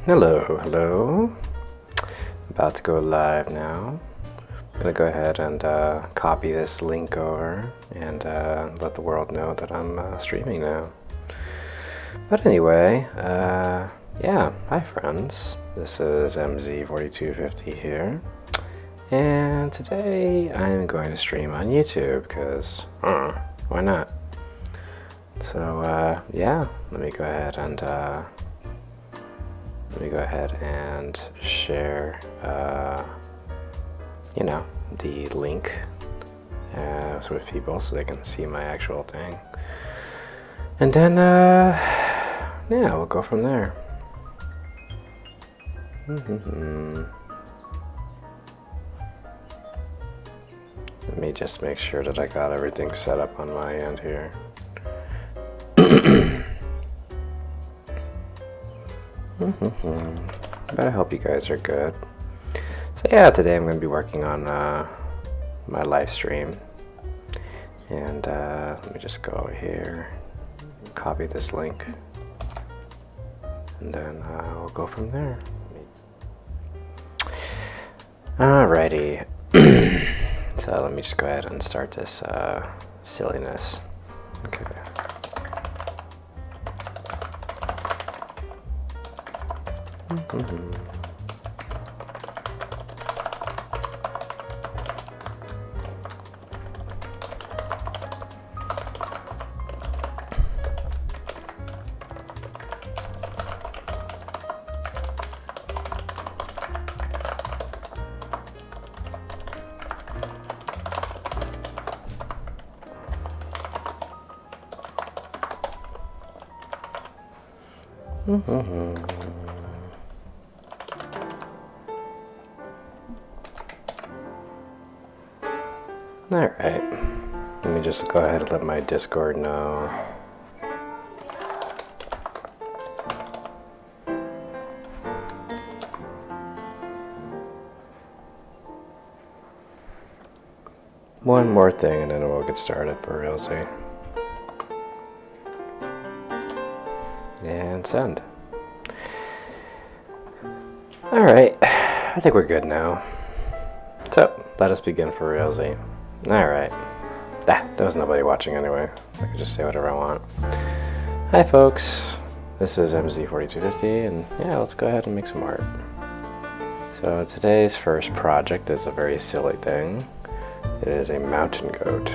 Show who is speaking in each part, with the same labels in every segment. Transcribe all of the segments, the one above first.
Speaker 1: Hello. About to go live now. I'm gonna go ahead and copy this link over and let the world know that I'm streaming now. But anyway, yeah, hi friends. This is MZ4250 here. And today I'm going to stream on YouTube because, why not? So yeah, let me go ahead and share, the link with people so they can see my actual thing. And then, yeah, we'll go from there. Let me just make sure that I got everything set up on my end here. But I hope you guys are good. So yeah, today I'm going to be working on my live stream. And let me just go over here, copy this link, and then we'll go from there. Alrighty. So let me just go ahead and start this silliness. Okay. Alright, let me just go ahead and let my Discord know. One more thing and then we'll get started for realsy. And send. Alright, I think we're good now. So, let us begin for realsy. Alright. There was nobody watching anyway. I could just say whatever I want. Hi folks, this is MZ4250 and yeah, let's go ahead and make some art. So today's first project is a very silly thing. It is a mountain goat.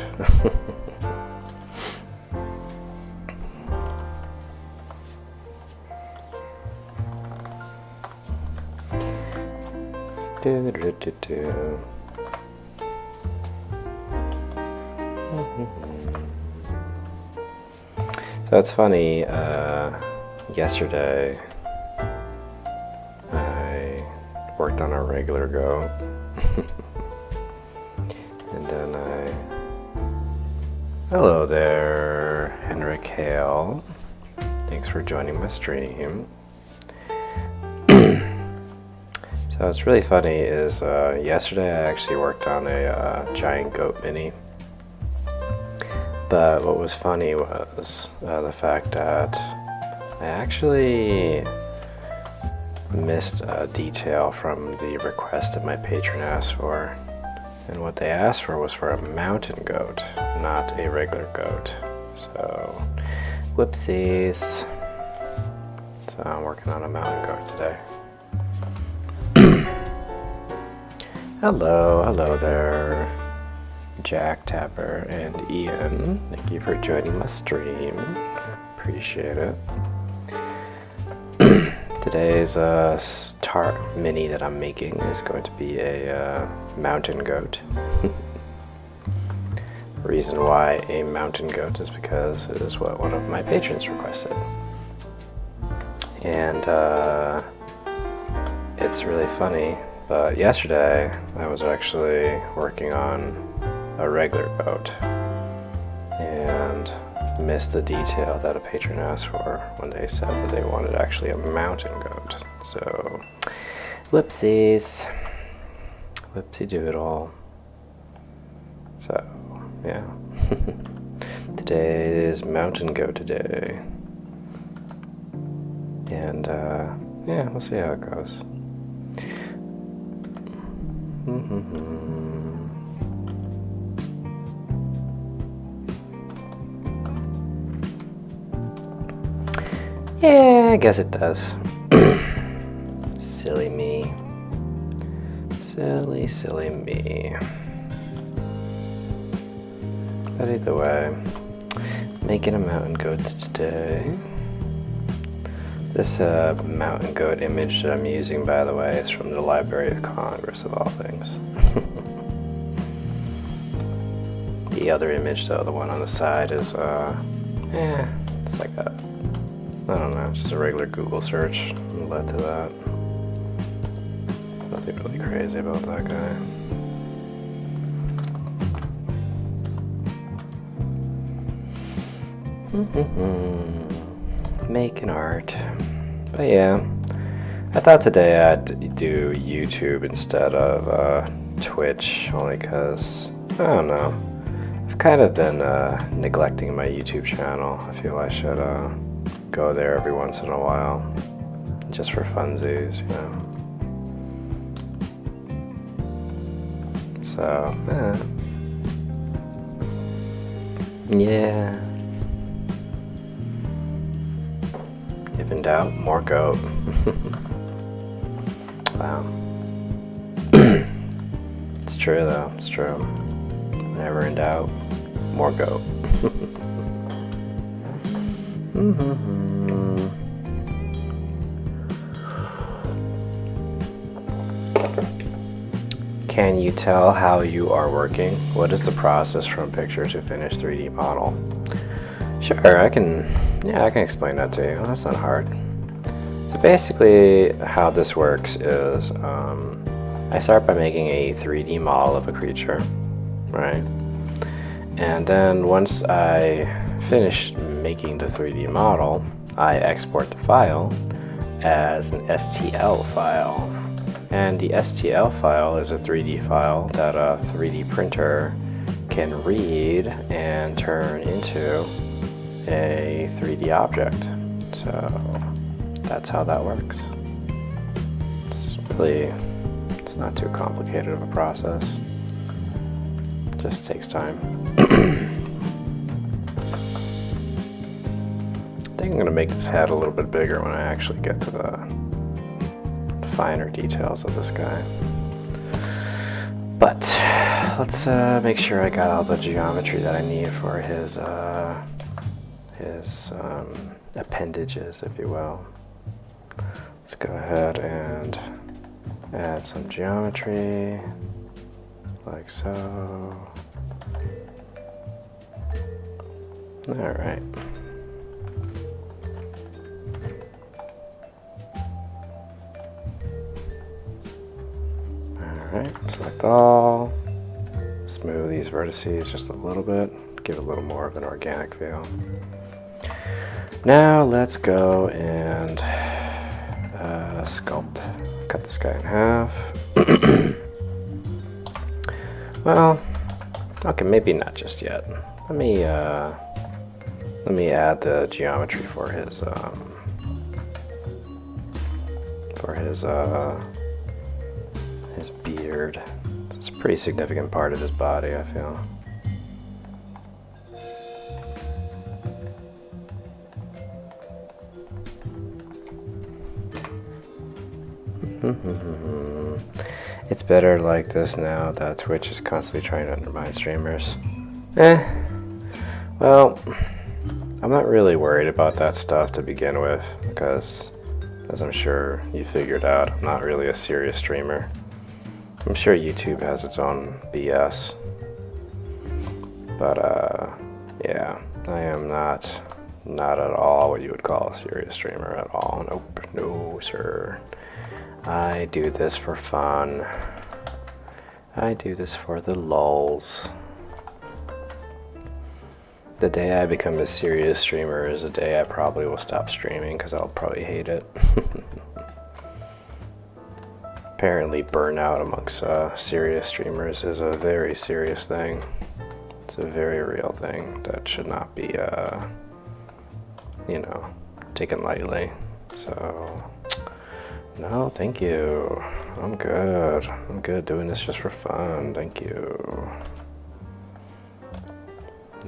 Speaker 1: So it's funny, yesterday I worked on a regular goat. And then hello there, Henrik Hale. Thanks for joining my stream. So what's really funny is yesterday I actually worked on a giant goat mini. But what was funny was the fact that I actually missed a detail from the request that my patron asked for. And what they asked for was for a mountain goat, not a regular goat. So, whoopsies. So I'm working on a mountain goat today. Hello there, Jack Tapper and Ian. Thank you for joining my stream. Appreciate it. Today's mini that I'm making is going to be a mountain goat. Reason why a mountain goat is because it is what one of my patrons requested. And it's really funny, but yesterday I was actually working on a regular goat and missed the detail that a patron asked for when they said that they wanted actually a mountain goat. So, whoopsies. Whoopsie doodle. So, yeah. Today is mountain goat day. And yeah, we'll see how it goes. Yeah, I guess it does. Silly me. Silly me. But either way, making a mountain goats today. This mountain goat image that I'm using, by the way, is from the Library of Congress, of all things. The other image, though, the one on the side, is, it's like a, I don't know, just a regular Google search led to that. Nothing really crazy about that guy. Making art. But yeah, I thought today I'd do YouTube instead of Twitch, only because, I don't know, I've kind of been neglecting my YouTube channel. I feel I should go there every once in a while, just for funsies, you know. So, yeah. If in doubt, more goat. Wow. It's true though, it's true. Never in doubt, more goat. Can you tell how you are working? What is the process from picture to finished 3D model? Sure, I can explain that to you. That's not hard. So basically, how this works is I start by making a 3D model of a creature, right? And then once I finish making the 3D model, I export the file as an STL file. And the STL file is a 3D file that a 3D printer can read and turn into a 3D object. So that's how that works. It's not too complicated of a process. Just takes time. I think I'm gonna make this head a little bit bigger when I actually get to the finer details of this guy. But let's make sure I got all the geometry that I need for his appendages, if you will. Let's go ahead and add some geometry, like so. All right. Alright, select all, smooth these vertices just a little bit, give it a little more of an organic feel. Now let's go and sculpt, cut this guy in half. Well, okay, maybe not just yet. Let me add the geometry for his beard. It's a pretty significant part of his body, I feel. It's better like this now that Twitch is constantly trying to undermine streamers. Well, I'm not really worried about that stuff to begin with, because, as I'm sure you figured out, I'm not really a serious streamer. I'm sure YouTube has its own BS. But, yeah, I am not at all what you would call a serious streamer at all. Nope, no sir. I do this for fun. I do this for the lulz. The day I become a serious streamer is the day I probably will stop streaming, because I'll probably hate it. Apparently burnout amongst serious streamers is a very serious thing. It's a very real thing that should not be, you know, taken lightly. So, No, thank you. I'm good. I'm good doing this just for fun. Thank you.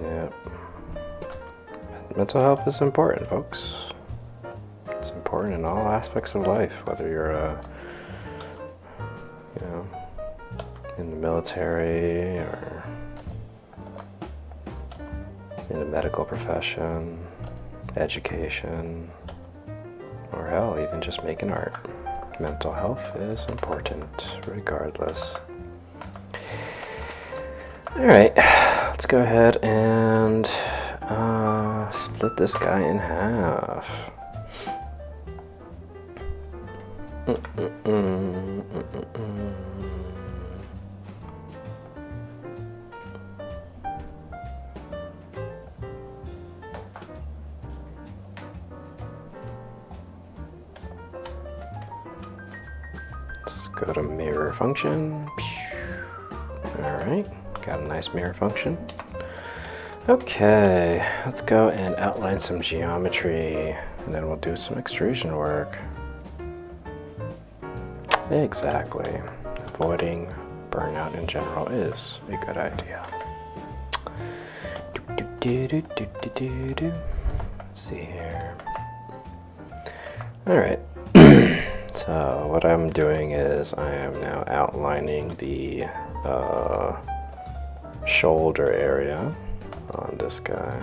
Speaker 1: Yep. Mental health is important, folks. It's important in all aspects of life, whether you're in the military or in the medical profession, education, or hell, even just making art. Mental health is important regardless. Alright, let's go ahead and split this guy in half. Let's go to mirror function. Alright, got a nice mirror function. Okay, let's go and outline some geometry, and then we'll do some extrusion work. Exactly. Avoiding burnout in general is a good idea. Let's see here. Alright. So what I'm doing is I am now outlining the shoulder area on this guy.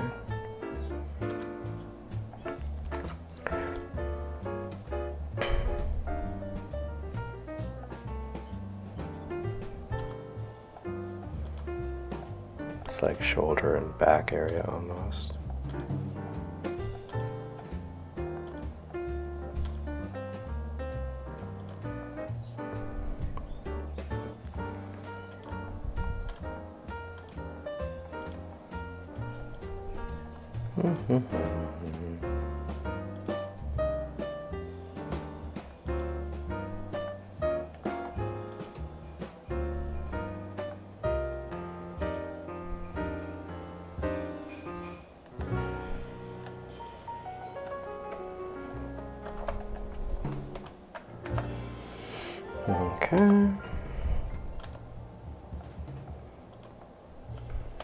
Speaker 1: It's like shoulder and back area almost. Okay.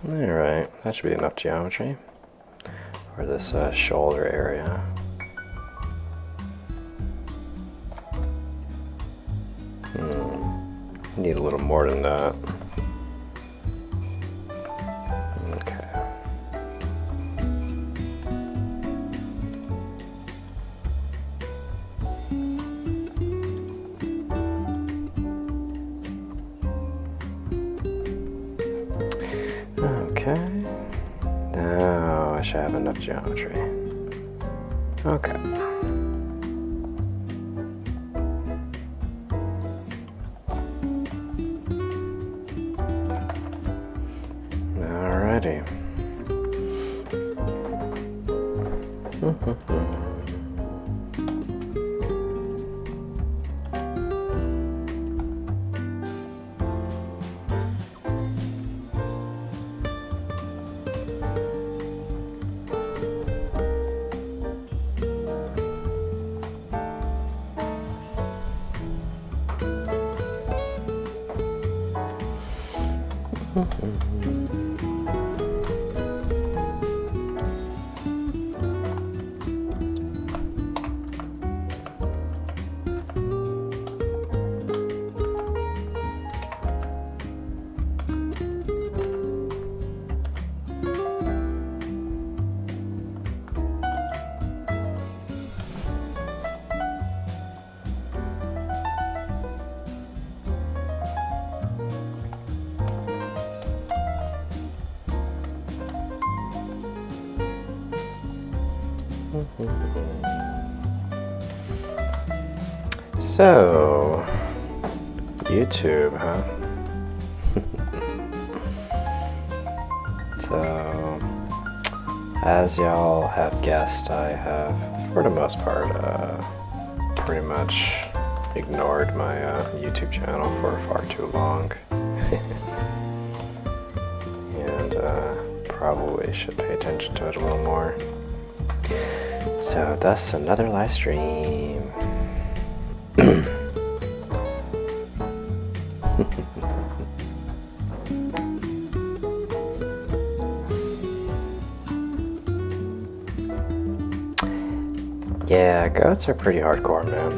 Speaker 1: Alright, that should be enough geometry for this shoulder area. Need a little more than that. Okay. Okay. Now I should have enough geometry. Okay. Alrighty. So, YouTube, huh? So, as y'all have guessed, I have, for the most part, pretty much ignored my YouTube channel for far too long. And probably should pay attention to it a little more. So, thus another live stream. Yeah, goats are pretty hardcore, man.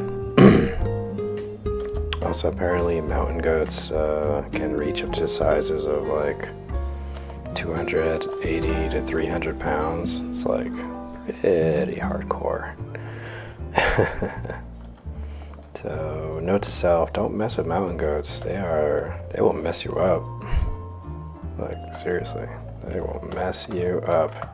Speaker 1: Also, apparently mountain goats can reach up to sizes of like 280 to 300 pounds. It's like pretty hardcore. So, note to self, don't mess with mountain goats. They will mess you up. Like, seriously, they will mess you up.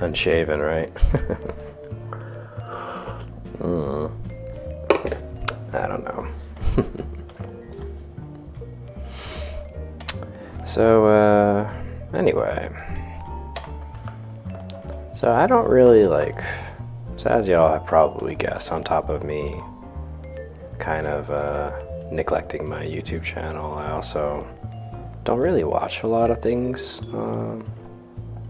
Speaker 1: Unshaven, right? I don't know. So, anyway. So I don't really like, so as y'all have probably guessed, on top of me kind of neglecting my YouTube channel, I also don't really watch a lot of things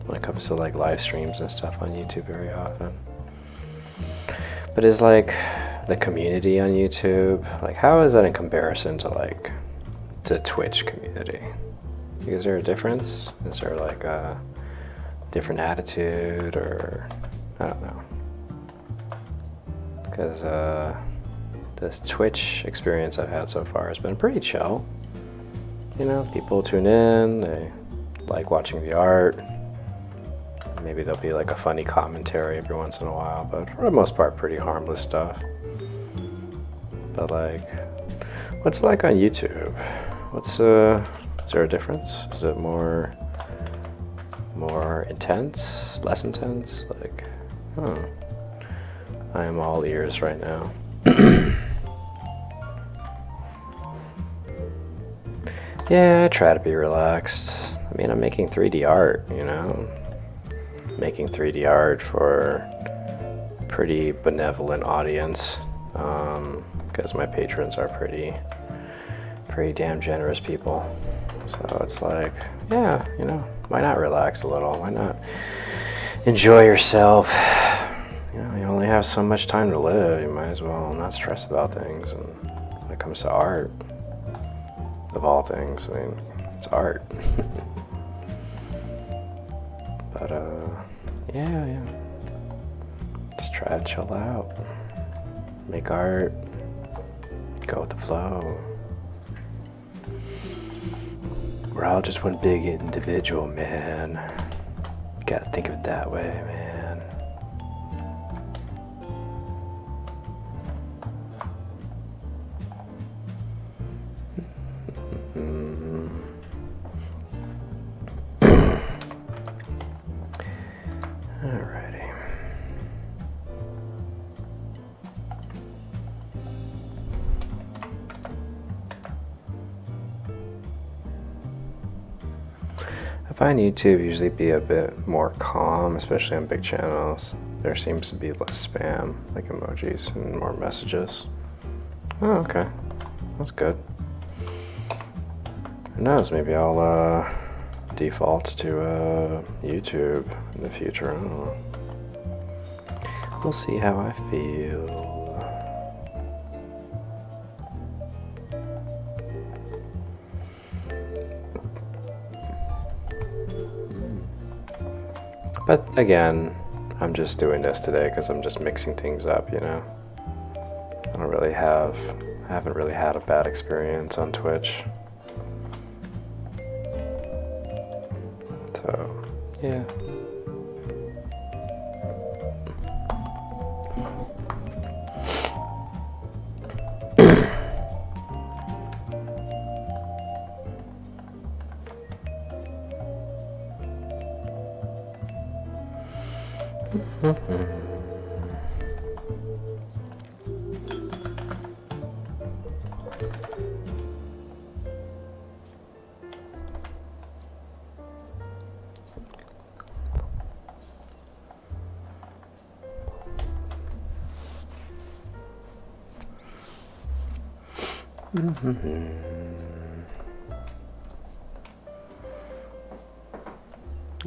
Speaker 1: when it comes to like live streams and stuff on YouTube very often. But is like the community on YouTube, like how is that in comparison to like the Twitch community? Is there a difference? Is there like a different attitude, or I don't know? Because this Twitch experience I've had so far has been pretty chill. You know, people tune in, they like watching the art. Maybe there'll be like a funny commentary every once in a while, but for the most part, pretty harmless stuff. But like, what's it like on YouTube? Is there a difference? Is it more intense, less intense? Like, I am all ears right now. Yeah, I try to be relaxed. I mean, I'm making 3D art, you know? Making 3D art for a pretty benevolent audience, because my patrons are pretty damn generous people. So it's like, yeah, you know, why not relax a little? Why not enjoy yourself? You know, you only have so much time to live. You might as well not stress about things. And when it comes to art, of all things, I mean, it's art. But yeah, just try to chill out, make art, go with the flow. We're all just one big individual, man. You gotta think of it that way, man. Alrighty. I find YouTube usually be a bit more calm, especially on big channels. There seems to be less spam, like emojis, and more messages. Oh, okay. That's good. Who knows, maybe I'll default to YouTube in the future. I don't know. We'll see how I feel. But again, I'm just doing this today because I'm just mixing things up, you know. I haven't really had a bad experience on Twitch. So, yeah.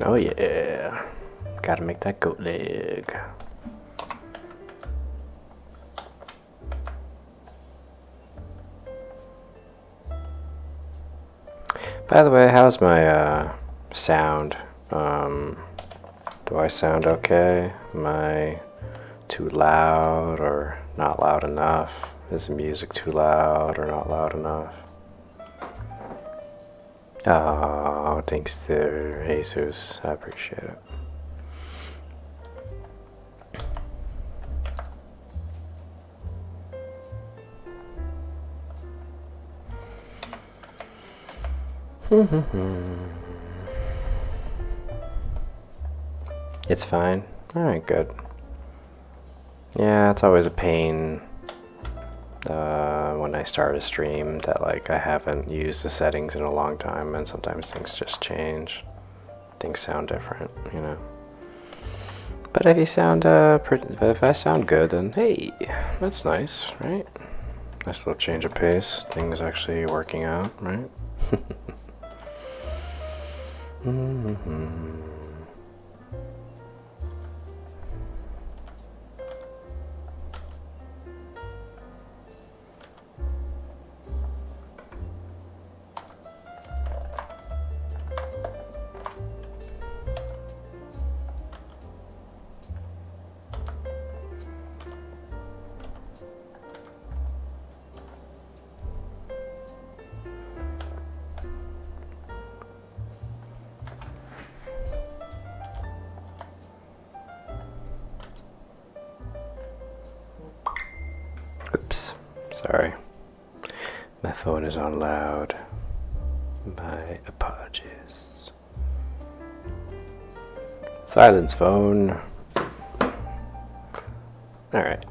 Speaker 1: Oh yeah, gotta make that goat leg. By the way, how's my sound? Do I sound okay? Am I too loud or not loud enough? Is the music too loud or not loud enough? Oh, thanks to Jesus. I appreciate it. It's fine. Alright, good. Yeah, it's always a pain when I start a stream that like I haven't used the settings in a long time, and sometimes things just change. Things sound different, you know. But if you sound if I sound good, then hey, that's nice, right? Nice little change of pace. Things actually working out, right? Oops, sorry. My phone is on loud. My apologies. Silence phone. Alright.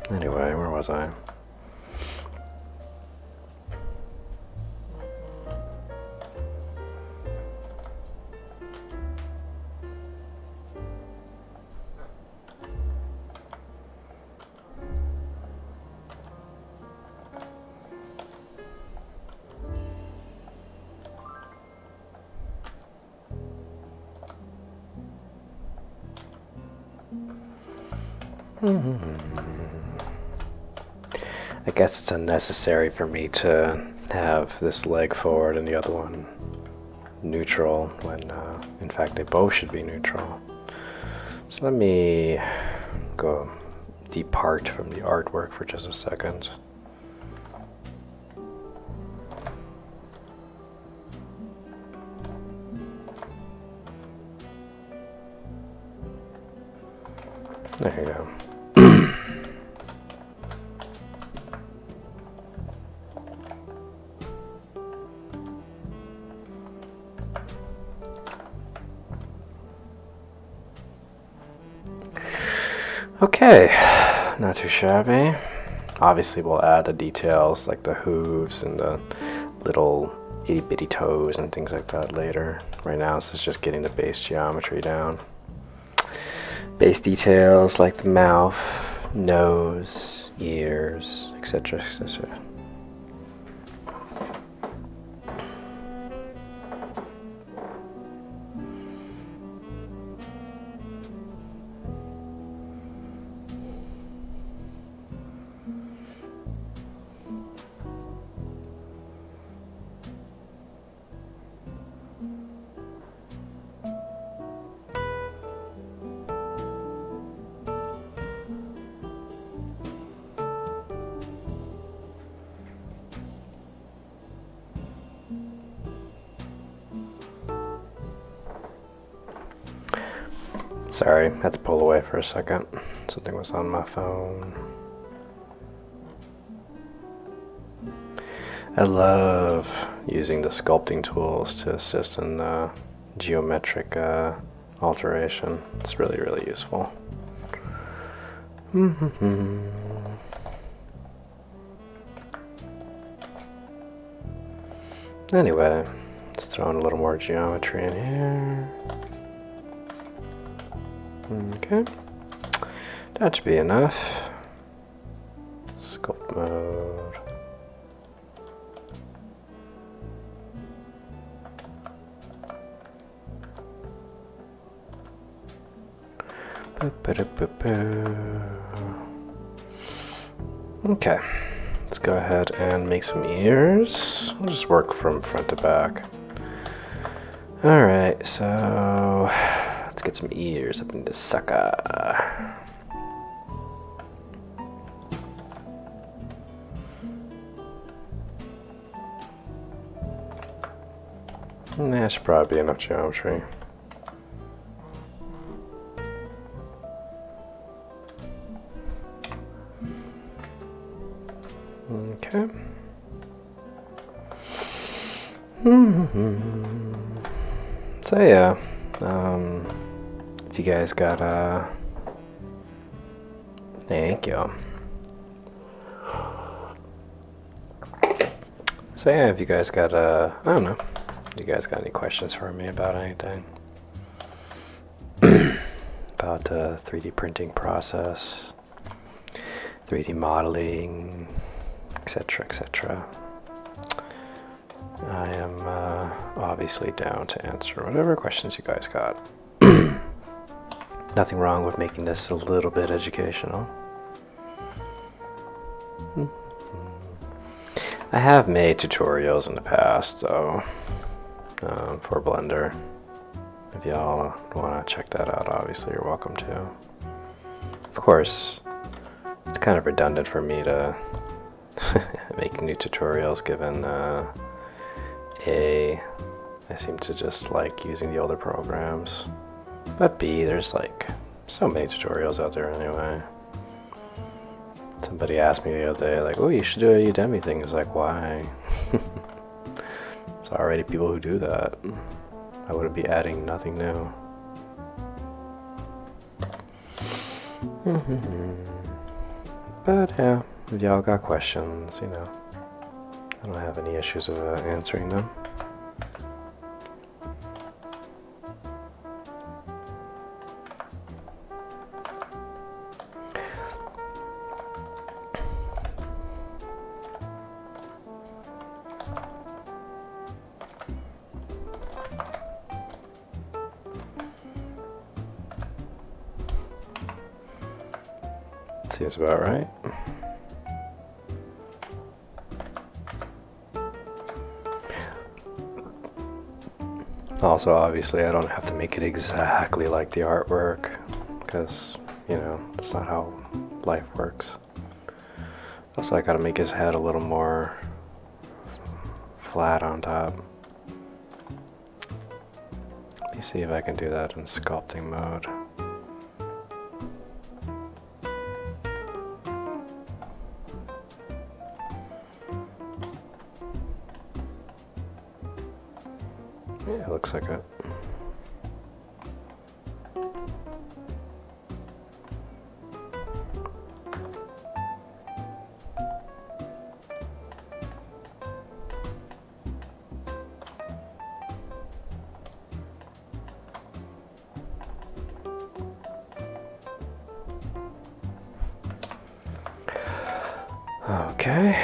Speaker 1: Anyway, where was I? I guess it's unnecessary for me to have this leg forward and the other one neutral when in fact they both should be neutral. So let me go depart from the artwork for just a second. There you go. Okay, not too shabby. Obviously we'll add the details like the hooves and the little itty bitty toes and things like that later. Right now this is just getting the base geometry down. Base details like the mouth, nose, ears, etc., etc. Sorry, had to pull away for a second. Something was on my phone. I love using the sculpting tools to assist in geometric alteration. It's really, really useful. Anyway, let's throw in a little more geometry in here. Okay, that should be enough. Sculpt mode. Okay, let's go ahead and make some ears. We'll just work from front to back. Alright, so let's get some ears up in the sucker. That should probably be enough geometry. Okay. So yeah, if you guys got thank you. So yeah, if you guys got I don't know, you guys got any questions for me about anything? About 3D printing process, 3D modeling, etc., etc. I am obviously down to answer whatever questions you guys got. Nothing wrong with making this a little bit educational. I have made tutorials in the past, though, for Blender. If y'all want to check that out, obviously you're welcome to. Of course, it's kind of redundant for me to make new tutorials, given A, I seem to just like using the older programs, but B, there's like so many tutorials out there anyway. Somebody asked me the other day, like, oh, you should do a Udemy thing. I was like, why? There's already people who do that. I wouldn't be adding nothing new. But yeah, if y'all got questions, you know, I don't have any issues with answering them. Seems about right. Also, obviously, I don't have to make it exactly like the artwork, because, you know, that's not how life works. Also, I gotta make his head a little more flat on top. Let me see if I can do that in sculpting mode. Yeah, it looks like it. Okay.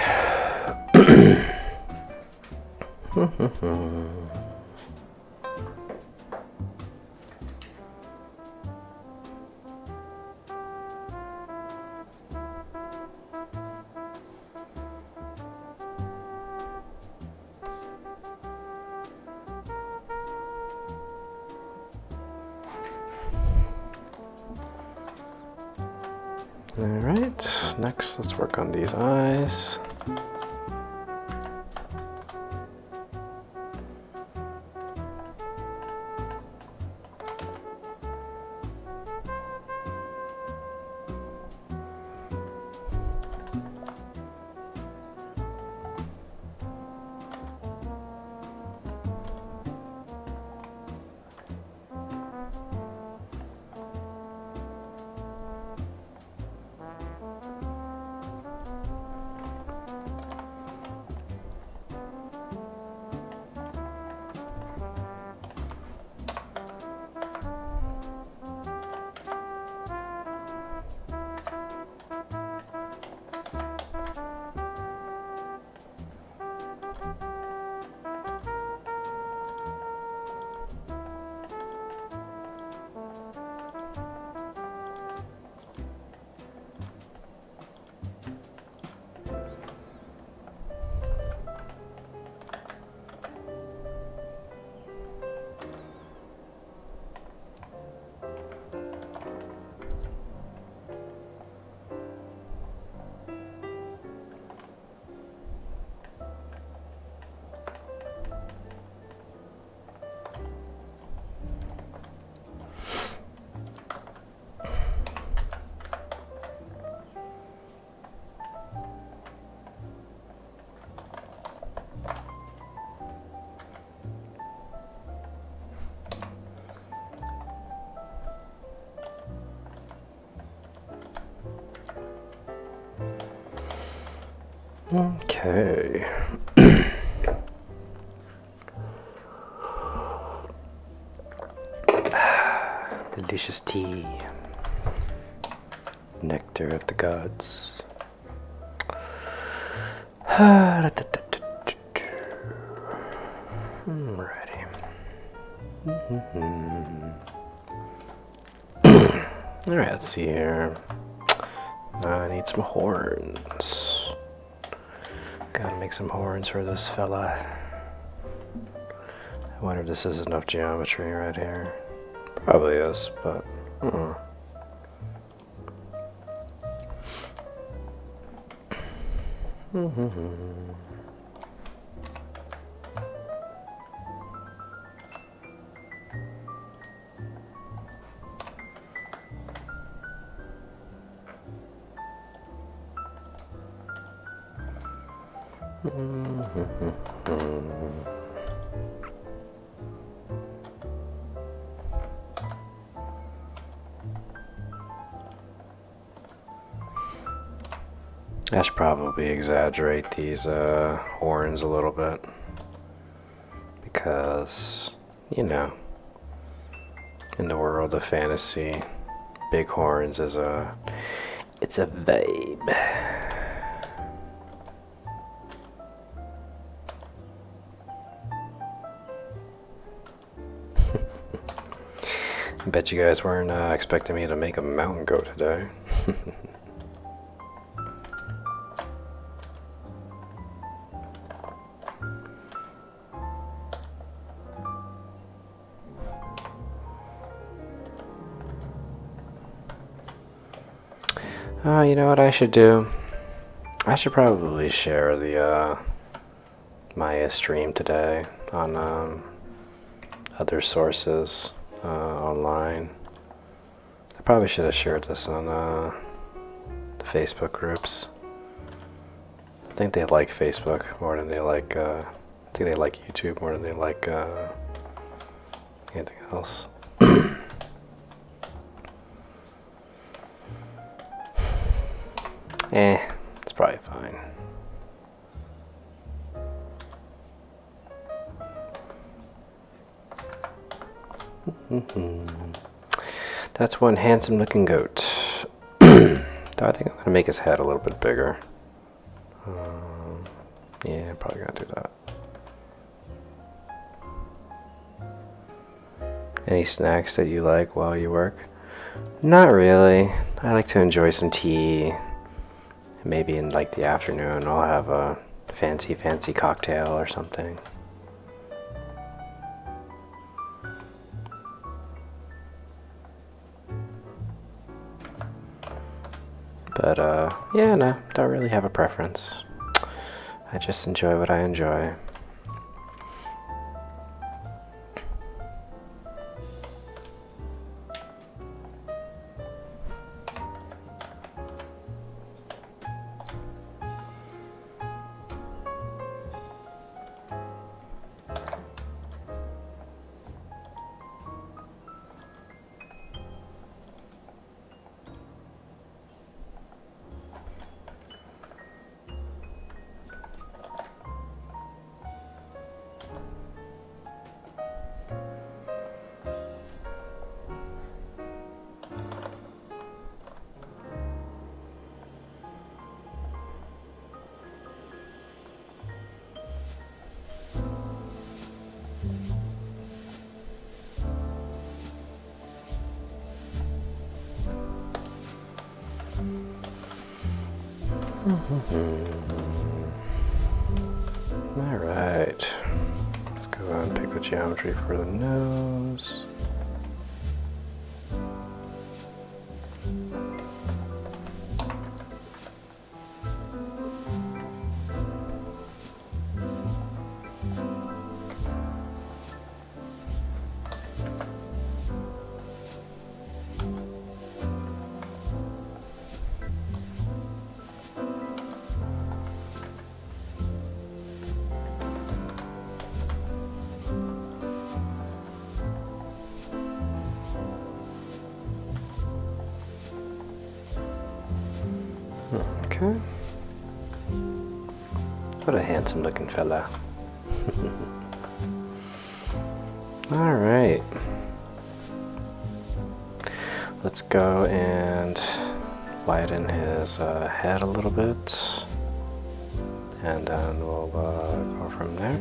Speaker 1: Alright, next let's work on these eyes. Okay. Delicious tea. Nectar of the gods. Alrighty. Alright, let's see here. I need some horns. Gotta make some horns for this fella. I wonder if this is enough geometry right here. Probably is, but I should probably exaggerate these horns a little bit, because, you know, in the world of fantasy, big horns is it's a vibe. I bet you guys weren't expecting me to make a mountain goat today. Oh, you know what I should do? I should probably share the my stream today on other sources online. I probably should have shared this on the Facebook groups. I think they like Facebook more than they like. I think they like YouTube more than they like anything else. It's probably fine. That's one handsome looking goat. I think I'm gonna make his head a little bit bigger. Yeah, probably gonna do that. Any snacks that you like while you work? Not really. I like to enjoy some tea. Maybe in like the afternoon I'll have a fancy cocktail or something. But yeah, no, don't really have a preference. I just enjoy what I enjoy. Alright, let's go ahead and pick the geometry for the nose. Okay. What a handsome looking fella. Alright. Let's go and widen his head a little bit. And then we'll go from there.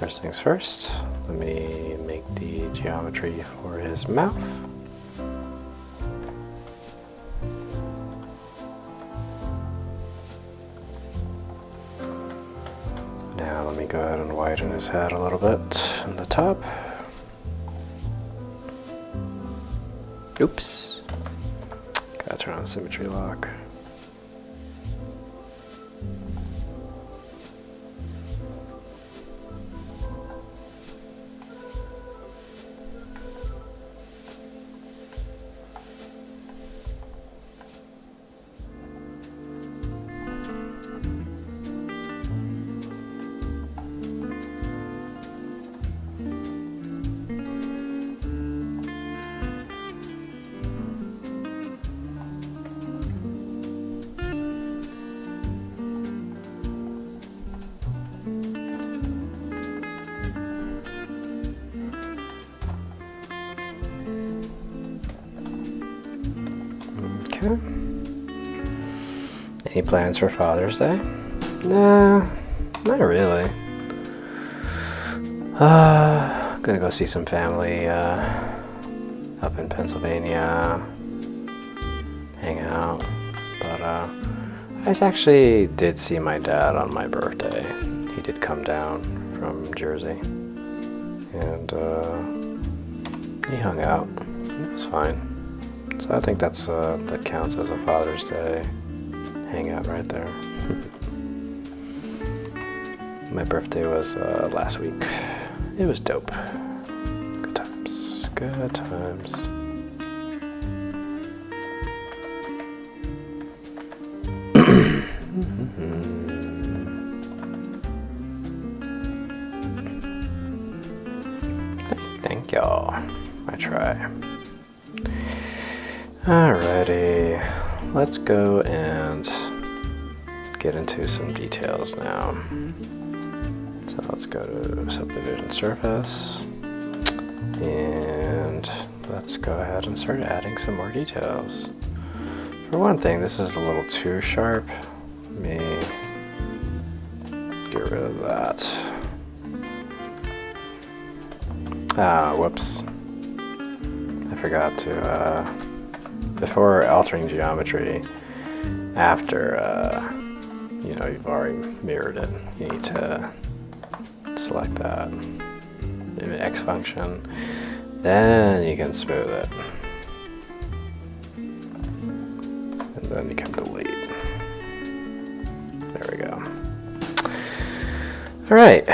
Speaker 1: First things first, let me make the geometry for his mouth. Now let me go ahead and widen his head a little bit on the top. Oops. Gotta turn on symmetry lock. Okay. Any plans for Father's Day? Nah, not really. Gonna go see some family up in Pennsylvania, hang out. But I actually did see my dad on my birthday. He did come down from Jersey, and he hung out. It was fine. So I think that counts as a Father's Day hangout right there. My birthday was last week. It was dope. Good times. Good times. Thank y'all. I try. Alrighty, let's go and get into some details now. So let's go to subdivision surface, and let's go ahead and start adding some more details. For one thing, this is a little too sharp. Let me get rid of that. Ah, whoops. I forgot to, before altering geometry, after you've already mirrored it, you need to select that X function, then you can smooth it, and then you can delete. There we go. All right,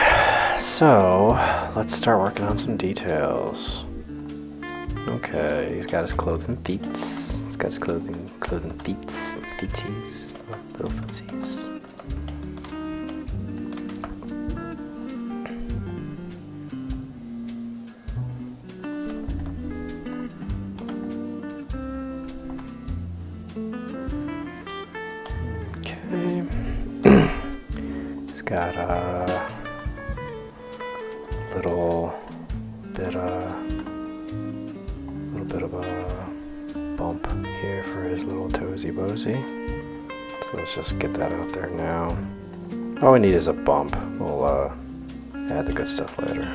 Speaker 1: so let's start working on some details. Okay, he's got his clothing feats. He's got his clothing feetsies, little footsies. Okay, he's got a little bit of a bump here for his little toesy bozy. So let's just get that out there now. All we need is a bump. We'll add the good stuff later.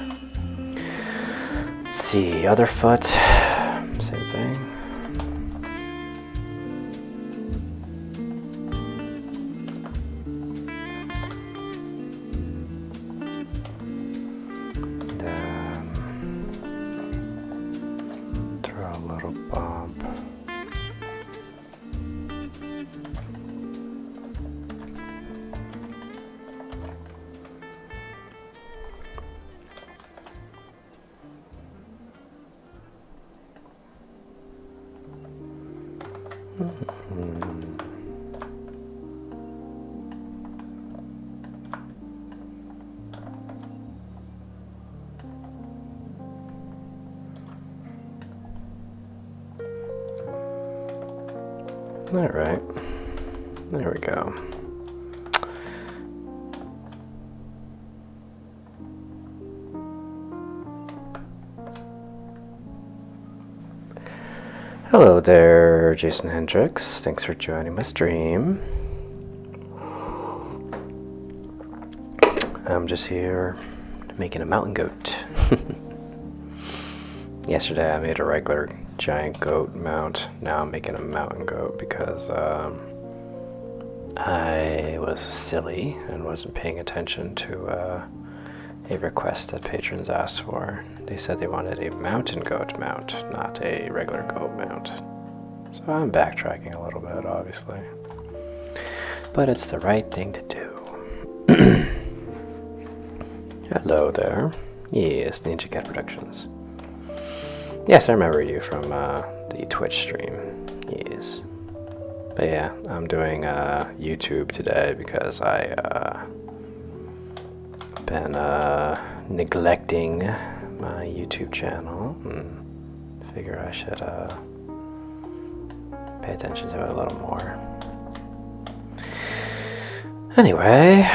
Speaker 1: Let's see, other foot, same thing. All right, there we go. Hello there, Jason Hendricks. Thanks for joining my stream. I'm just here making a mountain goat. Yesterday I made a regular giant goat mount. Now I'm making a mountain goat because I was silly and wasn't paying attention to a request that patrons asked for. They said they wanted a mountain goat mount, not a regular goat mount. So I'm backtracking a little bit, obviously. But it's the right thing to do. Hello there. Yes, Ninja Cat Productions. Yes, I remember you from the Twitch stream. Yes. But yeah, I'm doing YouTube today because I been neglecting my YouTube channel and figure I should pay attention to it a little more. Anyway,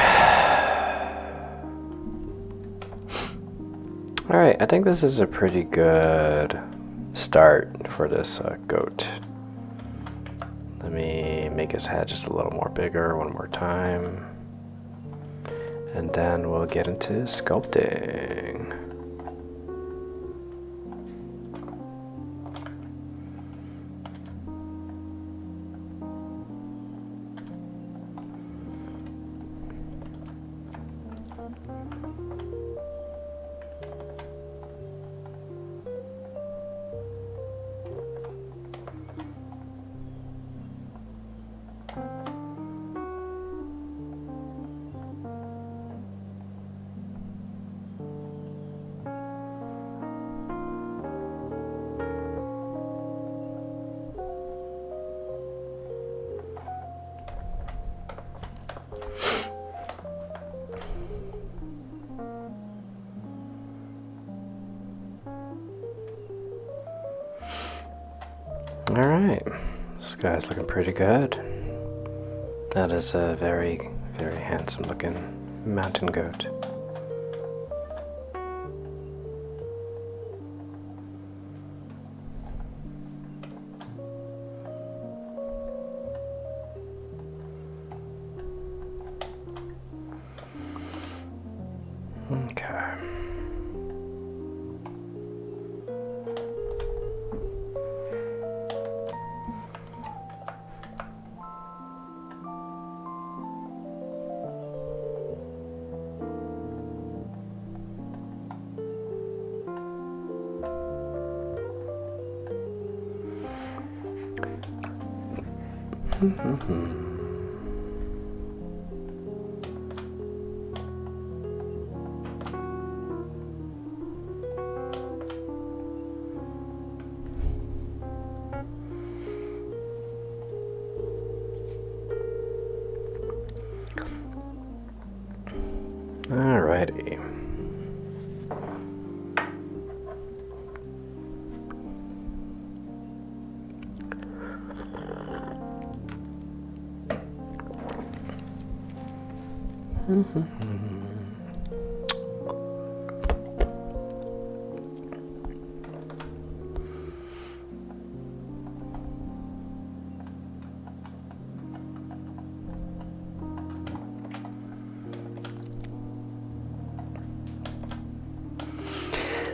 Speaker 1: alright, I think this is a pretty good start for this goat. Let me make his head just a little more bigger one more time. And then we'll get into sculpting. Alright, this guy's looking pretty good. That is a very, very handsome looking mountain goat. Okay. Alrighty.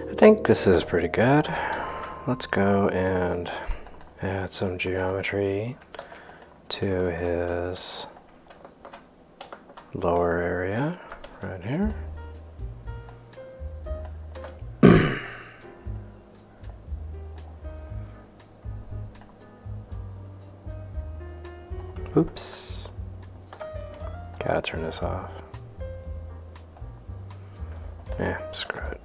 Speaker 1: I think this is pretty good. Let's go and add some geometry to his lower area right here. Oops. Gotta turn this off. Yeah, screw it.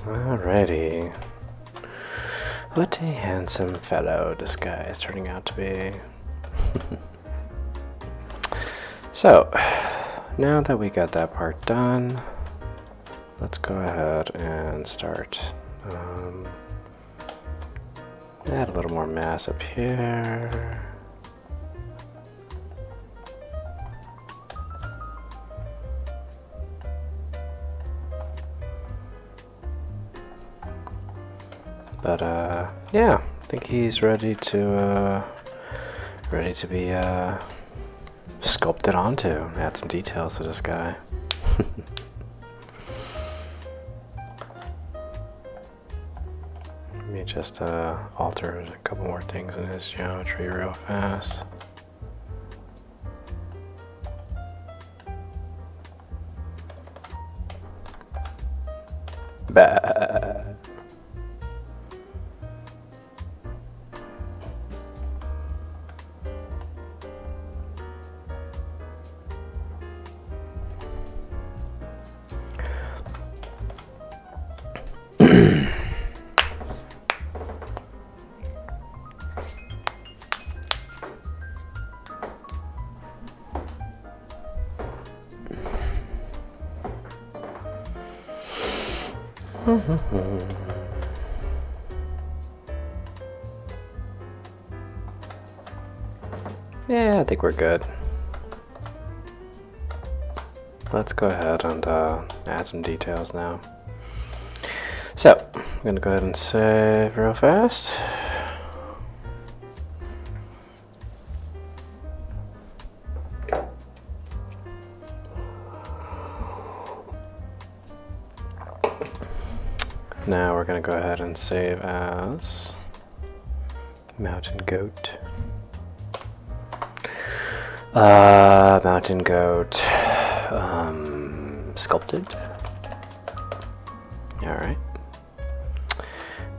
Speaker 1: Alrighty. What a handsome fellow this guy is turning out to be. So, now that we got that part done, let's go ahead and start. Add a little more mass up here. But yeah, I think he's ready to be sculpted onto. Add some details to this guy. Let me just alter a couple more things in his geometry real fast. Bah. Yeah, I think we're good. Let's go ahead and add some details now. So, I'm gonna go ahead and save real fast. Now we're going to go ahead and save as Mountain Goat. Mountain Goat sculpted. Alright.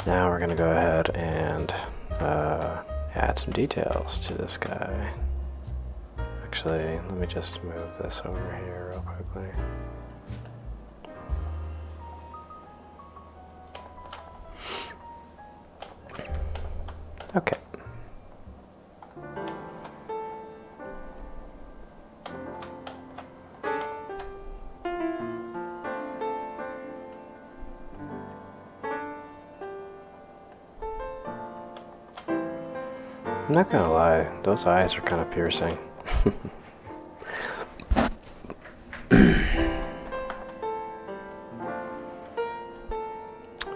Speaker 1: Now we're going to go ahead and add some details to this guy. Actually, let me just move this over here real quickly. Okay. I'm not gonna lie, those eyes are kind of piercing.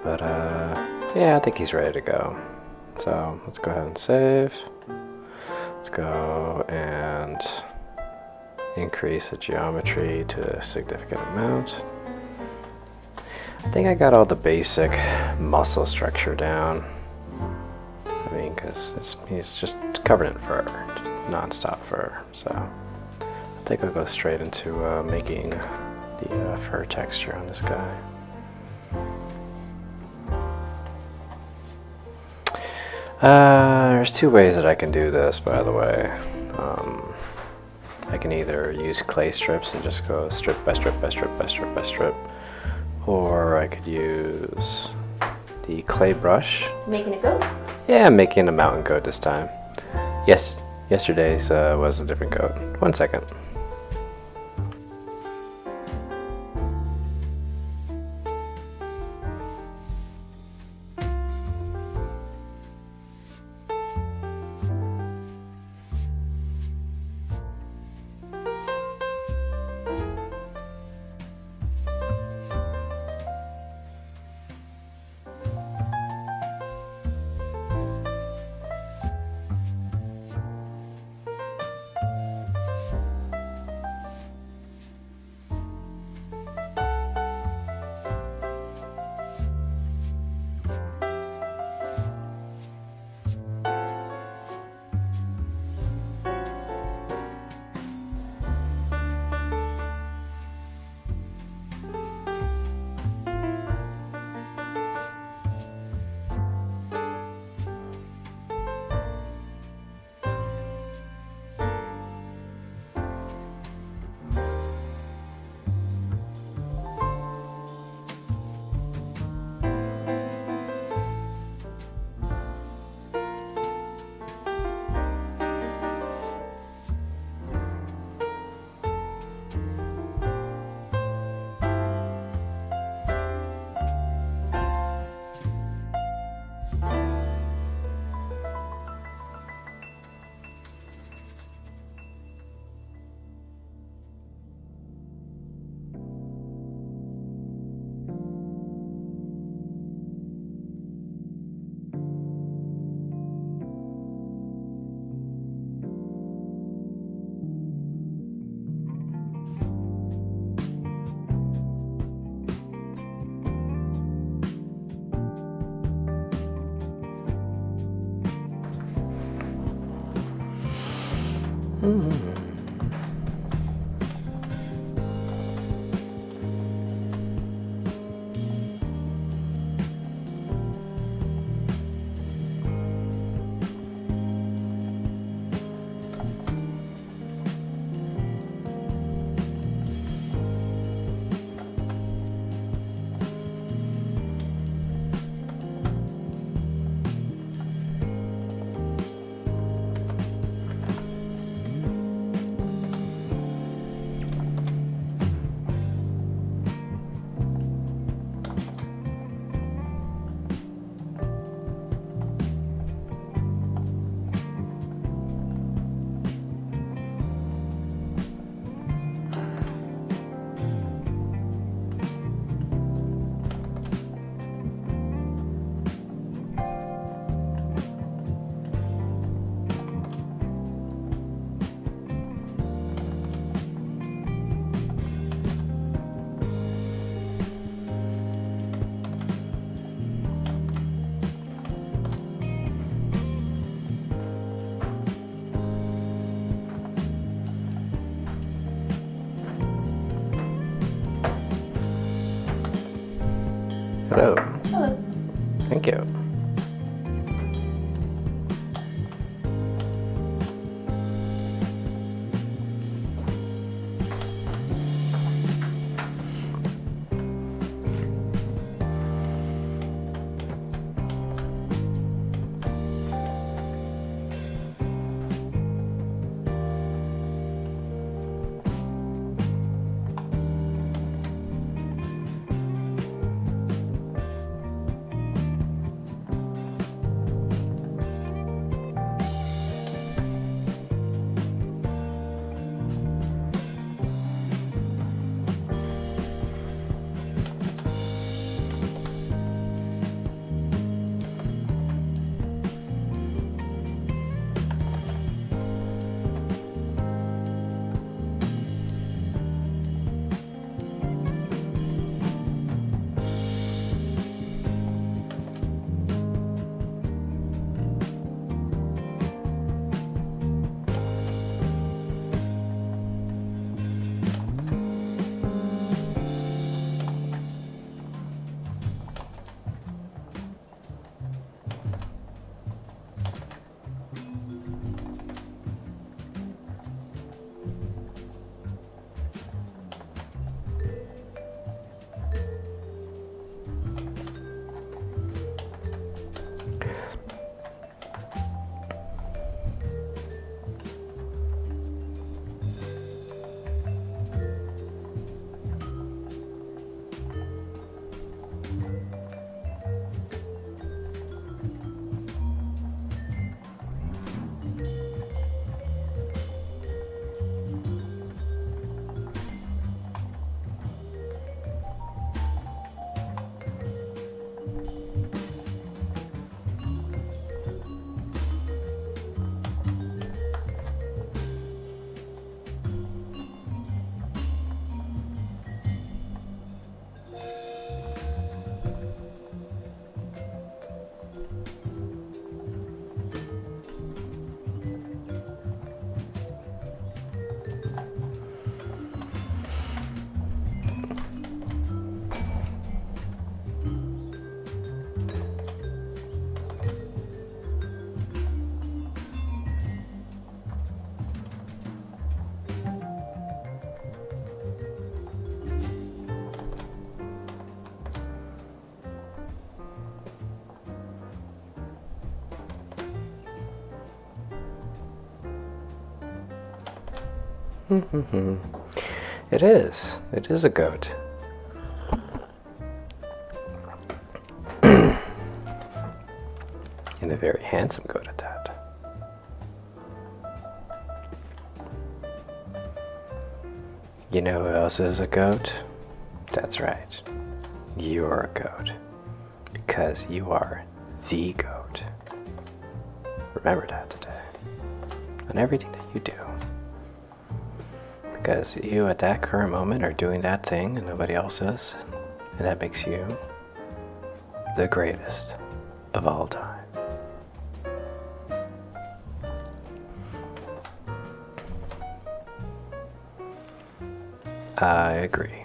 Speaker 1: But yeah, I think he's ready to go. So let's go ahead and save. Let's go and increase the geometry to a significant amount. I think I got all the basic muscle structure down. I mean, because he's just covered in fur, just non-stop fur. So I think I'll go straight into making the fur texture on this guy. There's two ways that I can do this, by the way. I can either use clay strips and just go strip by strip by strip by strip by strip, or I could use the clay brush.
Speaker 2: Making a goat?
Speaker 1: Yeah, I'm making a mountain goat this time. Yes, yesterday's was a different goat. 1 second. Hello.
Speaker 2: Hello.
Speaker 1: Thank you. It is. It is a goat. And a very handsome goat at that. You know who else is a goat? That's right. You're a goat. Because you are the goat. Remember that today. On everything that you do. Because you at that current moment are doing that thing and nobody else is. And that makes you the greatest of all time. I agree.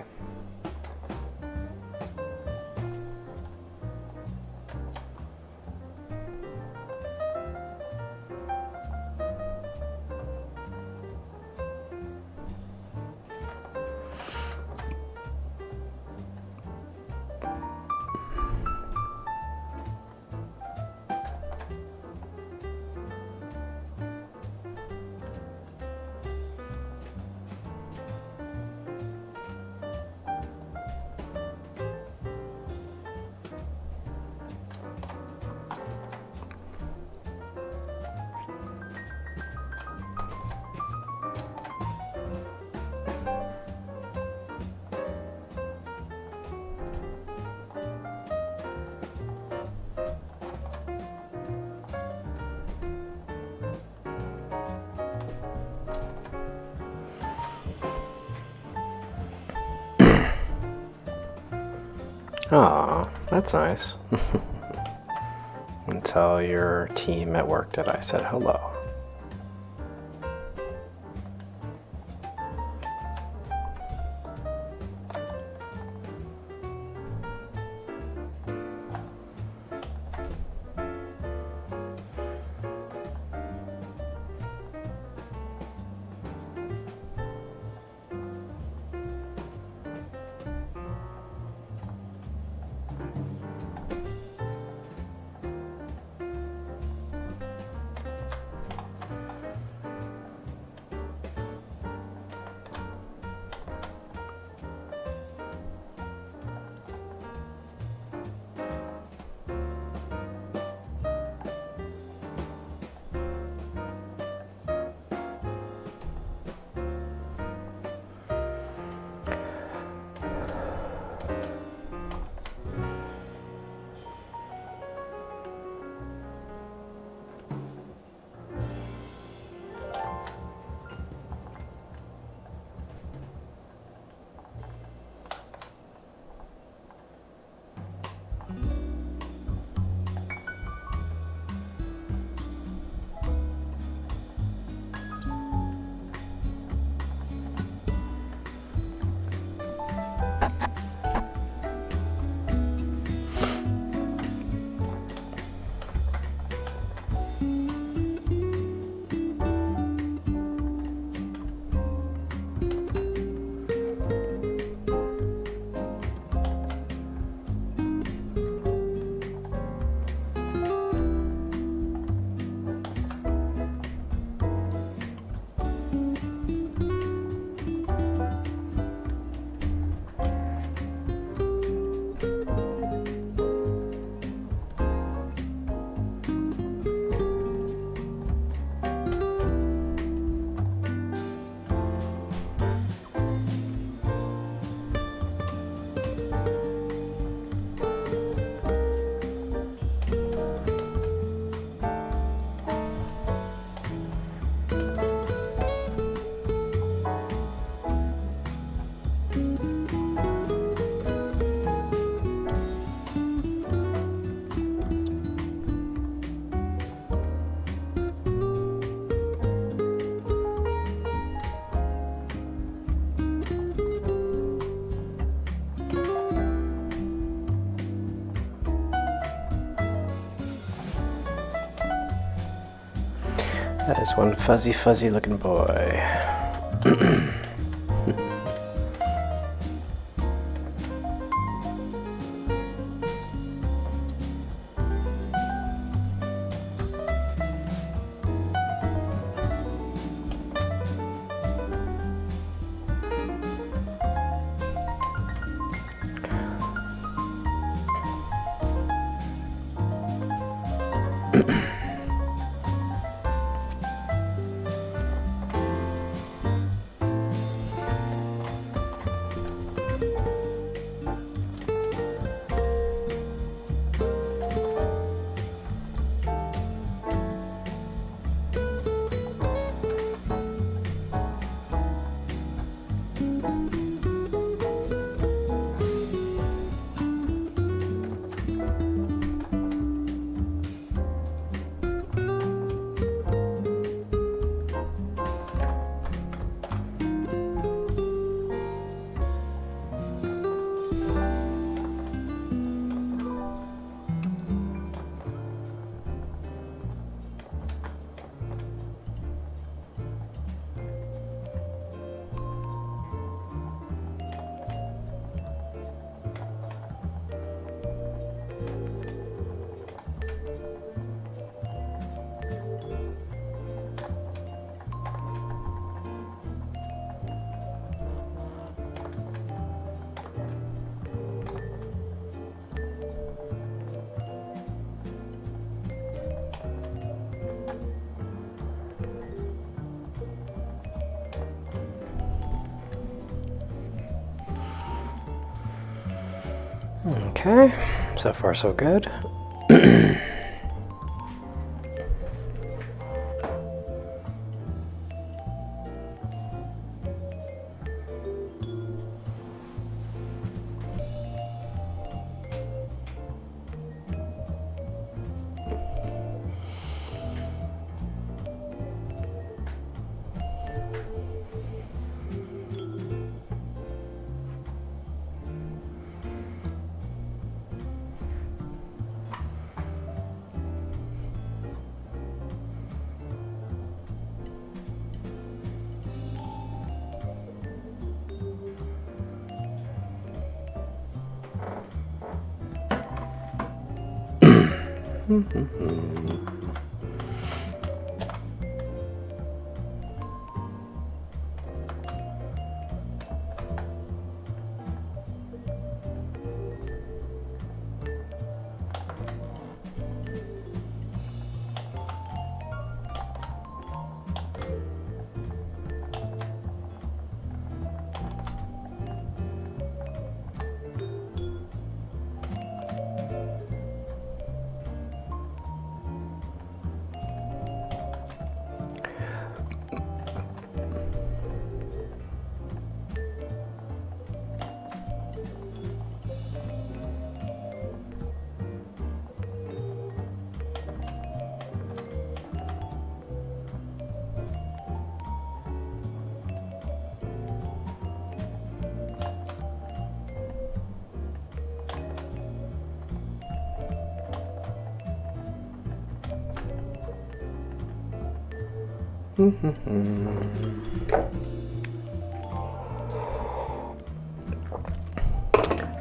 Speaker 1: Aw, that's nice. And tell your team at work that I said hello. That is one fuzzy looking boy. Okay, so far so good.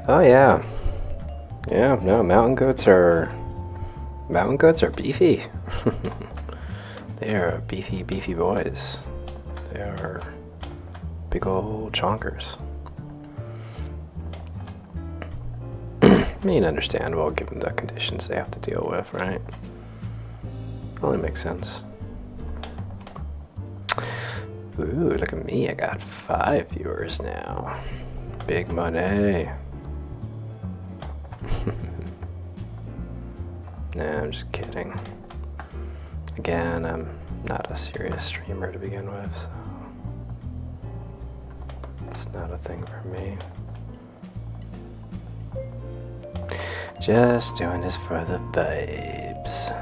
Speaker 1: Oh yeah. Yeah, no, mountain goats are beefy. They are beefy, beefy boys. They are big old chonkers. I mean, understandable given the conditions they have to deal with, right? Only makes sense. Ooh, look at me, I got 5 viewers now. Big money. Nah, I'm just kidding. Again, I'm not a serious streamer to begin with, so it's not a thing for me. Just doing this for the vibes.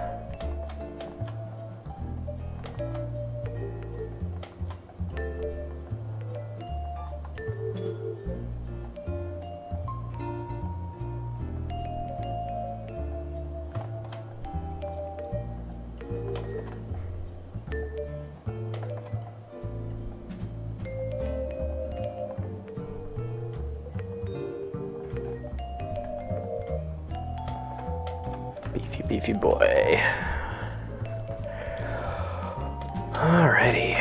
Speaker 1: Beefy boy. Alrighty.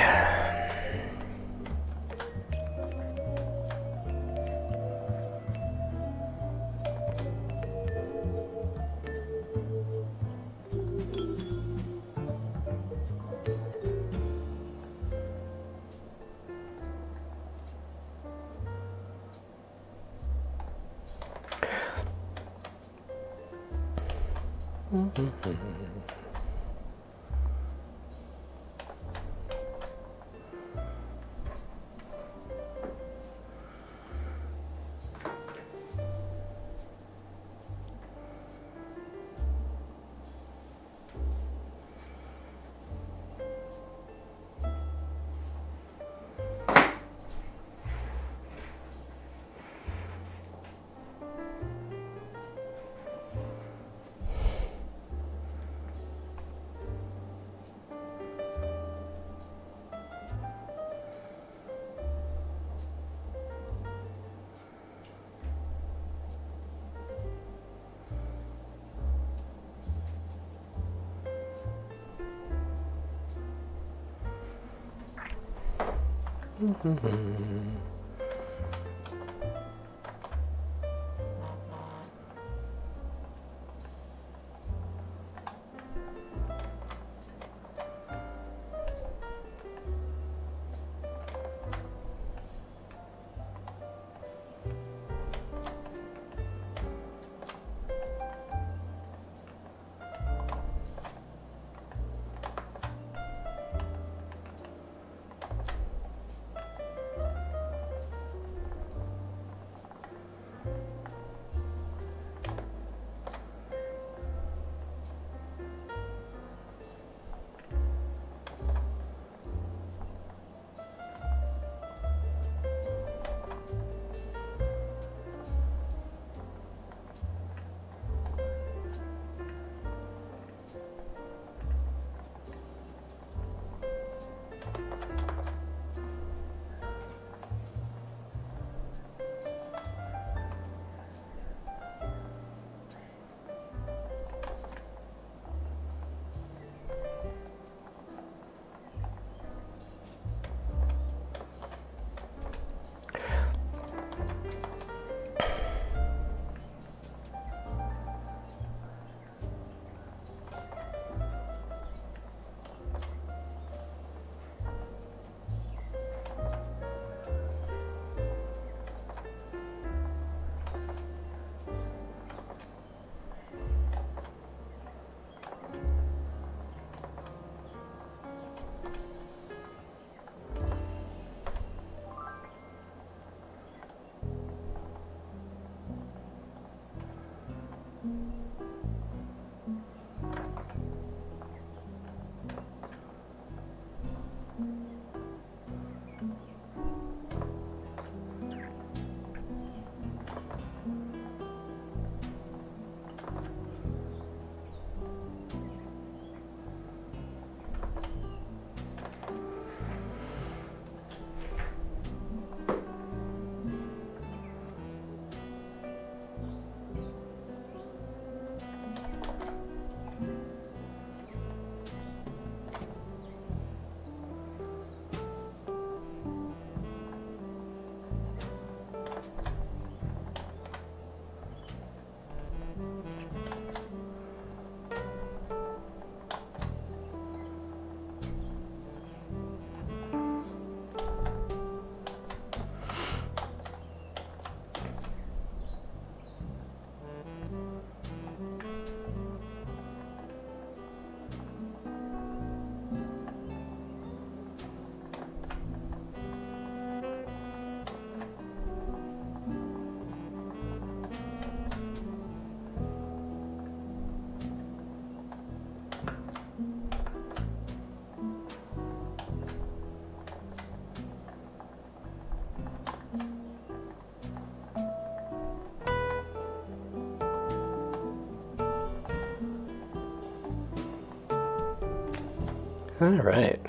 Speaker 1: All right.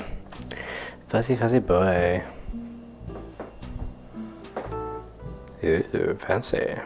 Speaker 1: Fuzzy, fuzzy boy. Ooh, fancy.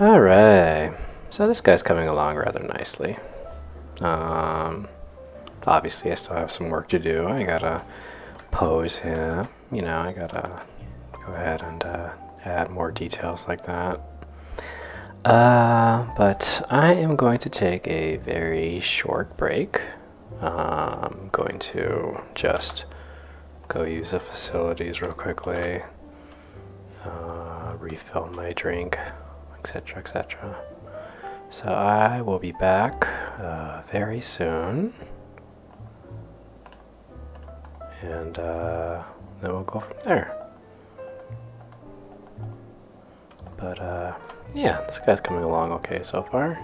Speaker 1: Alright, so this guy's coming along rather nicely. Obviously I still have some work to do. I gotta pose him, you know, I gotta go ahead and add more details like that. But I am going to take a very short break. I'm going to just go use the facilities real quickly, refill my drink, etc., etc. So I will be back very soon, and then we'll go from there. But yeah, this guy's coming along okay so far.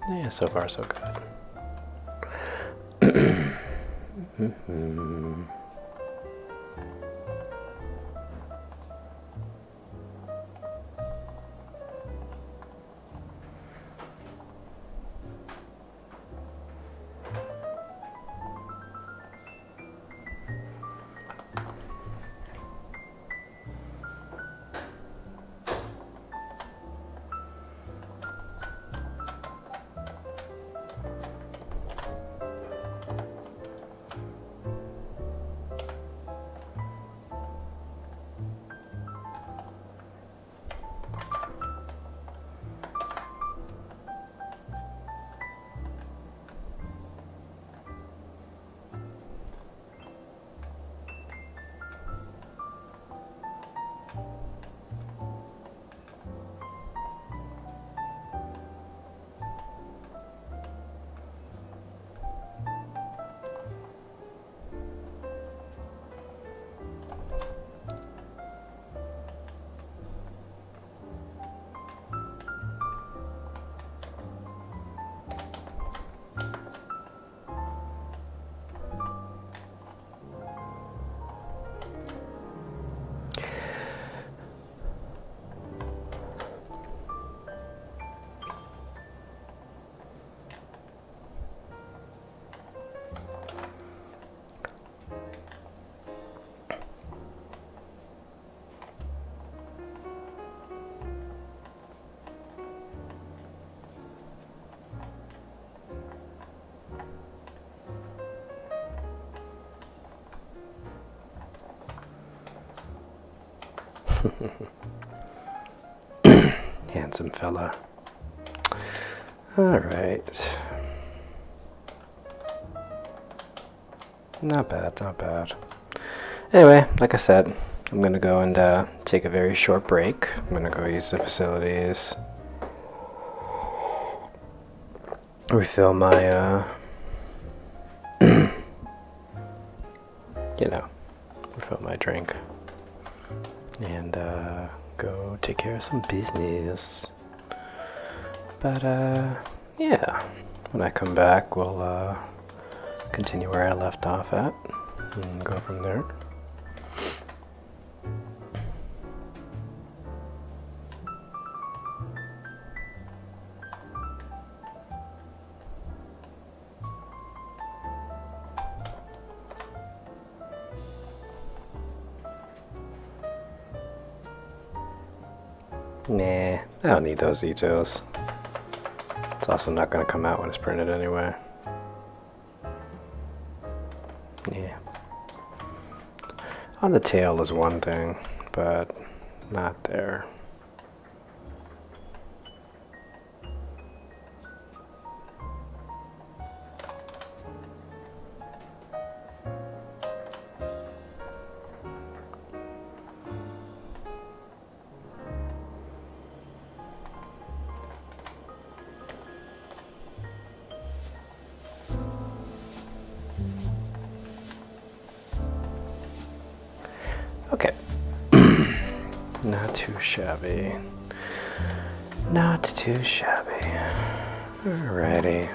Speaker 1: Yeah, so far so good. Handsome fella. Alright. Not bad, not bad. Anyway, like I said, I'm gonna go and take a very short break. I'm gonna go use the facilities. Refill my, you know, refill my drink. And go take care of some business. But yeah, when I come back, we'll continue where I left off at and go from there. Nah, I don't need those details. It's also not going to come out when it's printed anyway. Yeah. On the tail is one thing, but not there. Okay. Not too shabby. Not too shabby. Alrighty.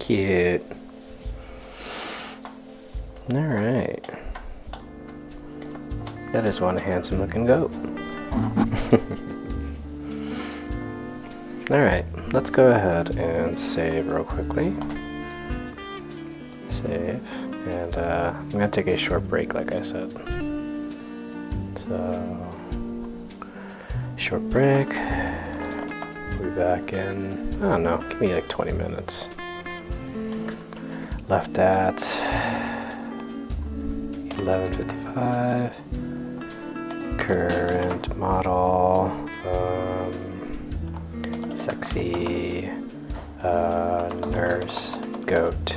Speaker 1: Cute. Alright. That is one handsome looking goat. Alright, let's go ahead and save real quickly. Save. And I'm going to take a short break, like I said. So, short break. We'll be back in, I don't know, give me like 20 minutes. Left at 11:55. Current model, sexy nurse goat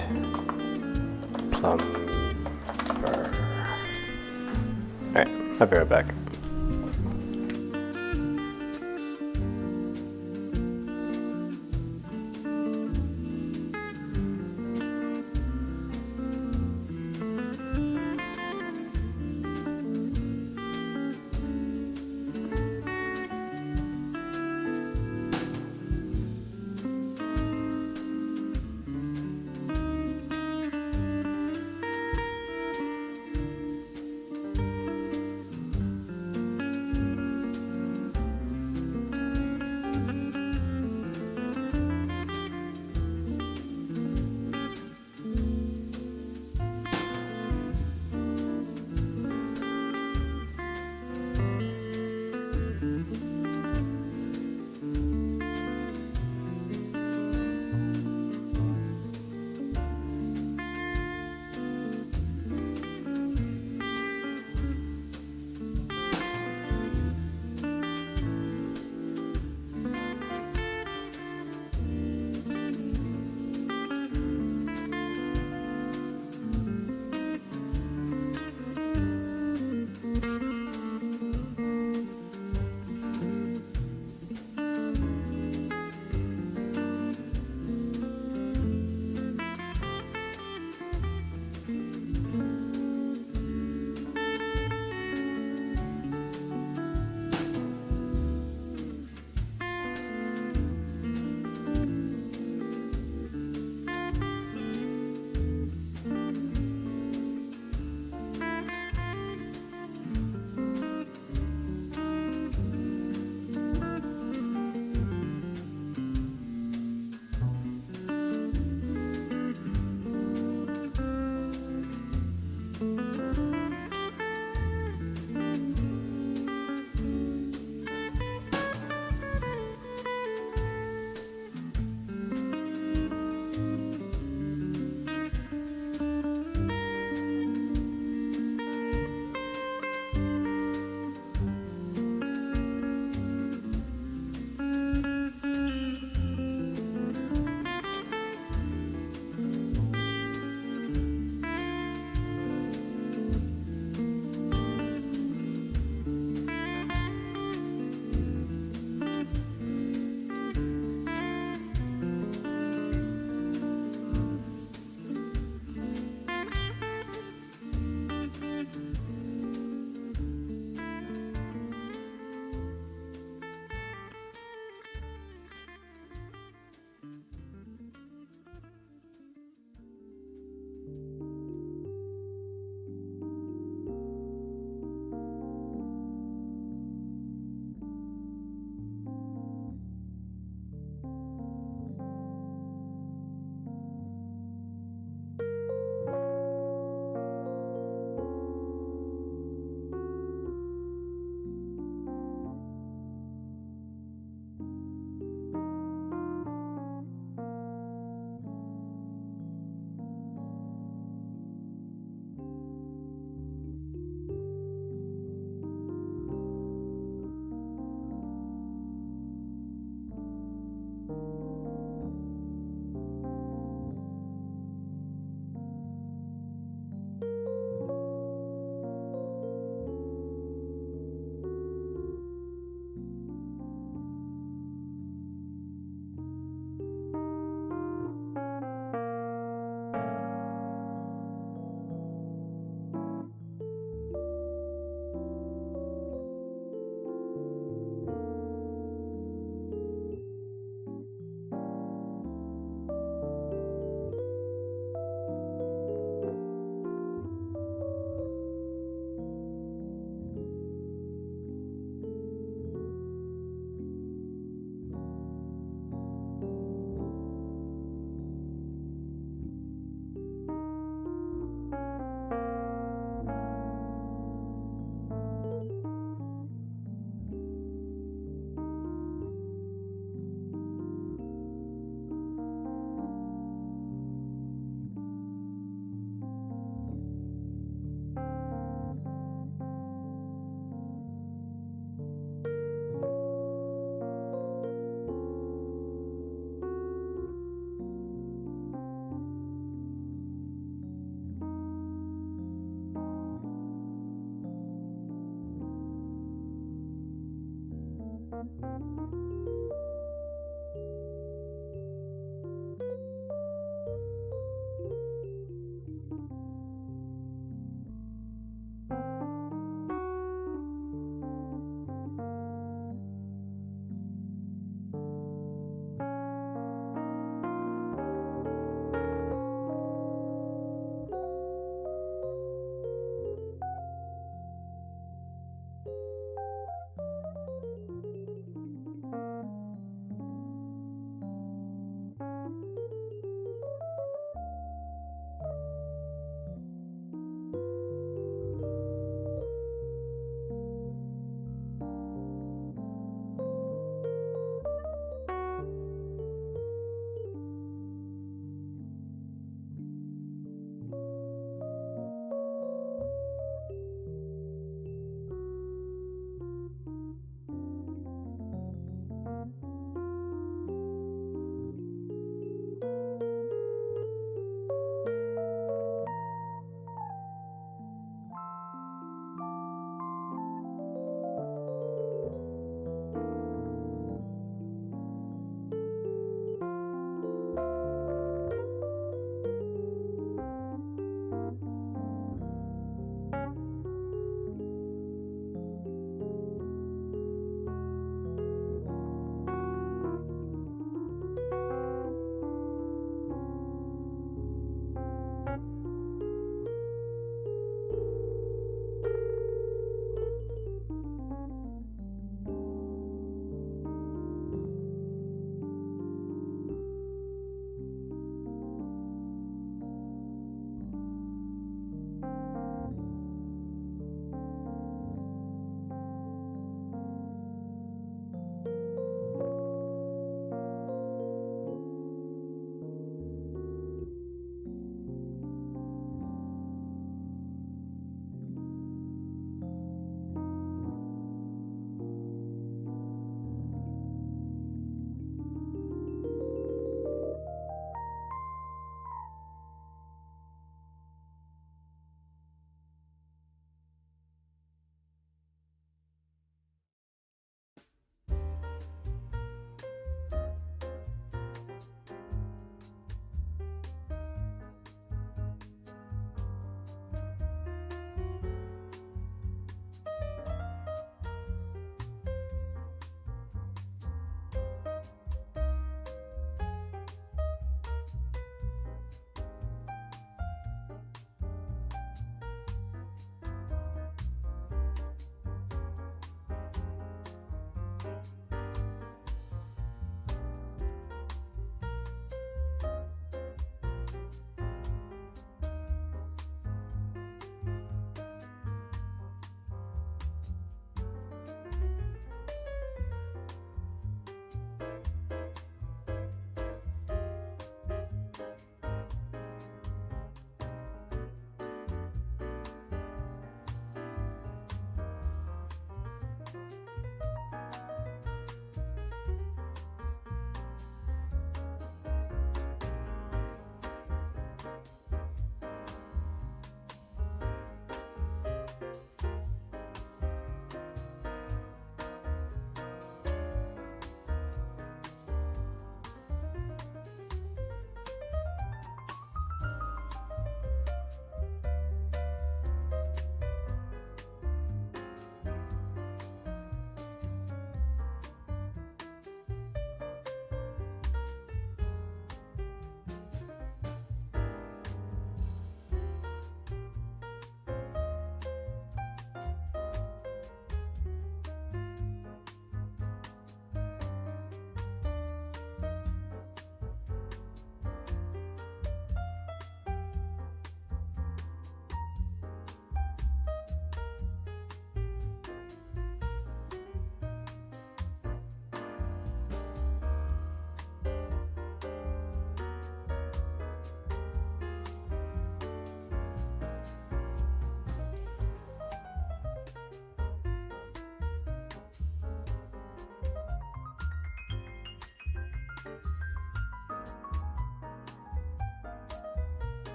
Speaker 1: plumber. Alright, I'll be right back.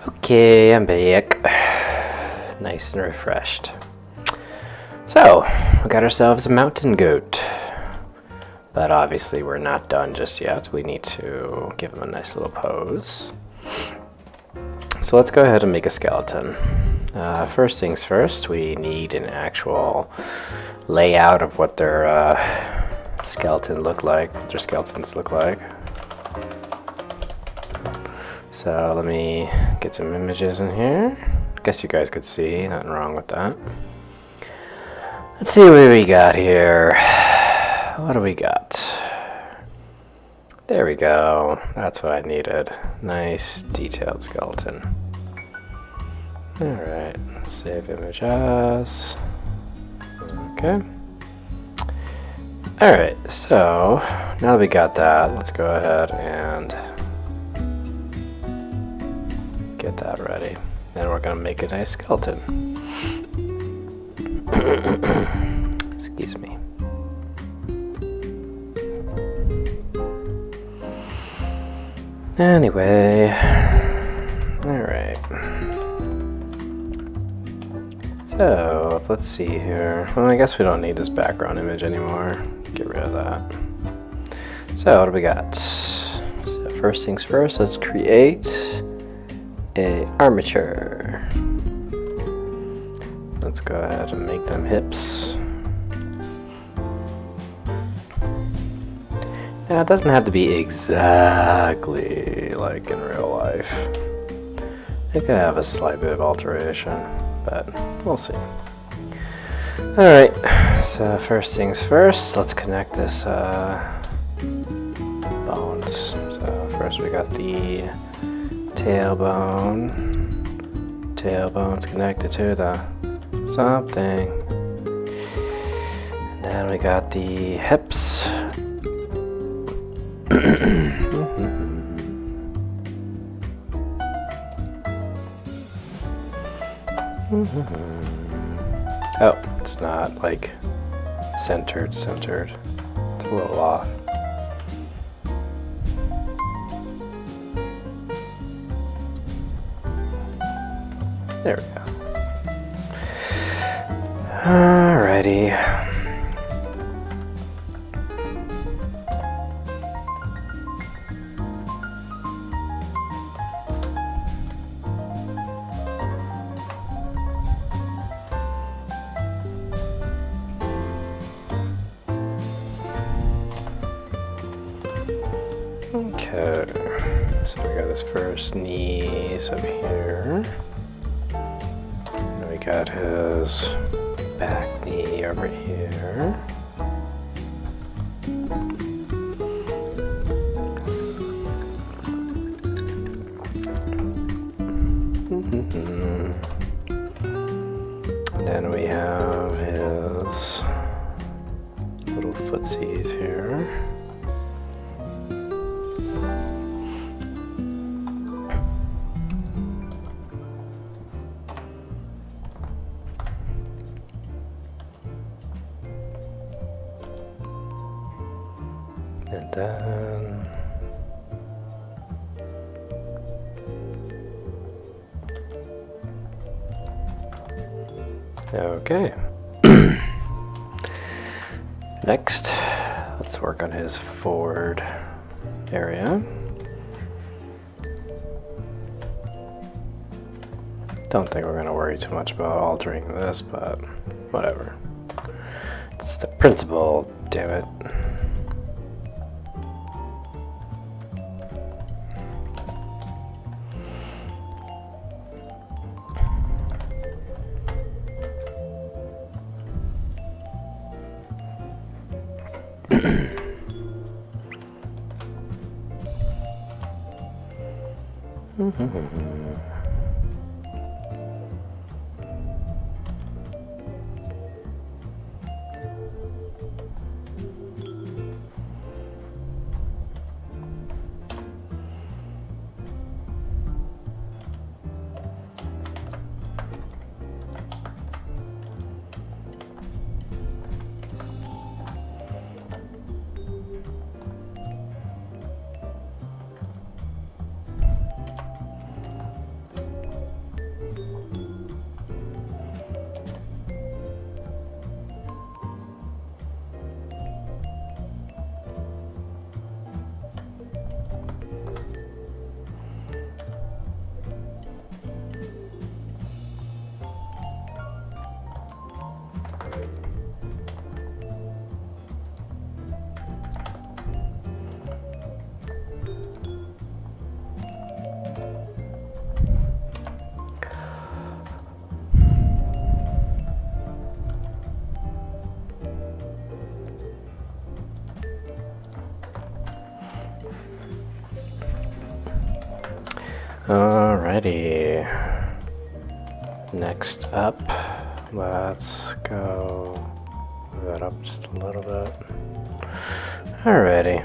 Speaker 1: Okay, I'm back. Nice and refreshed. So, we got ourselves a mountain goat. But obviously we're not done just yet. We need to give him a nice little pose. So let's go ahead and make a skeleton. First things first, we need an actual layout of what their skeletons look like. So let me get some images in here. Guess you guys could see, nothing wrong with that. Let's see what we got here. What do we got? There we go. That's what I needed. Nice detailed skeleton. Alright, save image as. Okay. Alright, so now that we got that, let's go ahead and get that ready. And we're gonna make a nice skeleton. Excuse me. Anyway, alright. So, let's see here. Well, I guess we don't need this background image anymore. Get rid of that. So, what do we got? So, first things first, let's create a armature. Let's go ahead and make them hips. Now, it doesn't have to be exactly like in real life. It could have a slight bit of alteration, but we'll see. Alright, so first things first, let's connect this bones. So first we got the tailbone. Tailbone's connected to the something. And then we got the hips. Oh, it's not like centered. It's a little off. There we go. Alrighty. Okay, so we got his first knees up here. And we got his back knee over here. And then we have his little footsies here. And then okay. Next, let's work on his forward area. Don't think we're going to worry too much about altering this, but whatever. It's the principle, damn it. Alrighty. Next up, let's go move that up just a little bit. Alrighty.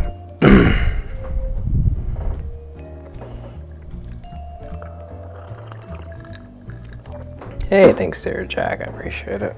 Speaker 1: Hey, thanks there, Jack. I appreciate it.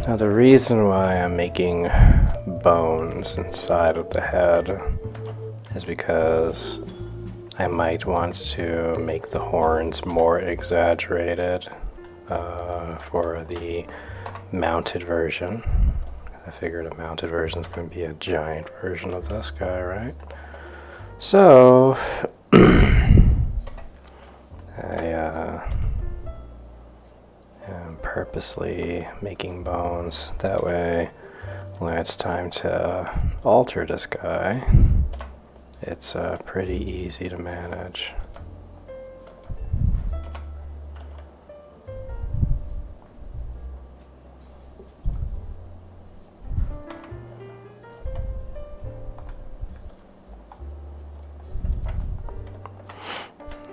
Speaker 1: Now the reason why I'm making bones inside of the head is because I might want to make the horns more exaggerated for the mounted version. I figured a mounted version is going to be a giant version of this guy, right? So I'm purposely making bones. That way, when it's time to alter this guy, it's pretty easy to manage.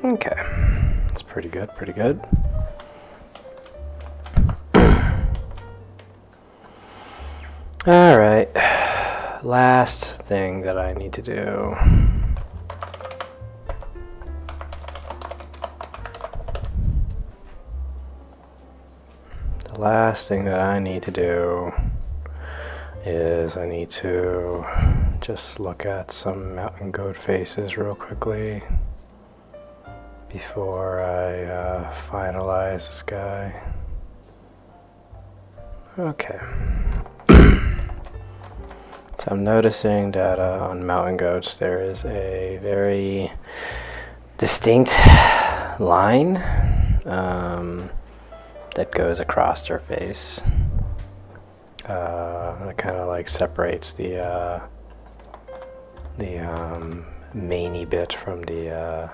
Speaker 1: Okay, that's pretty good, pretty good. Alright, last thing that I need to do. The last thing that I need to do is I need to just look at some mountain goat faces real quickly before I finalize this guy. Okay. So I'm noticing that on mountain goats there is a very distinct line that goes across their face. It kind of like separates the maney bit from the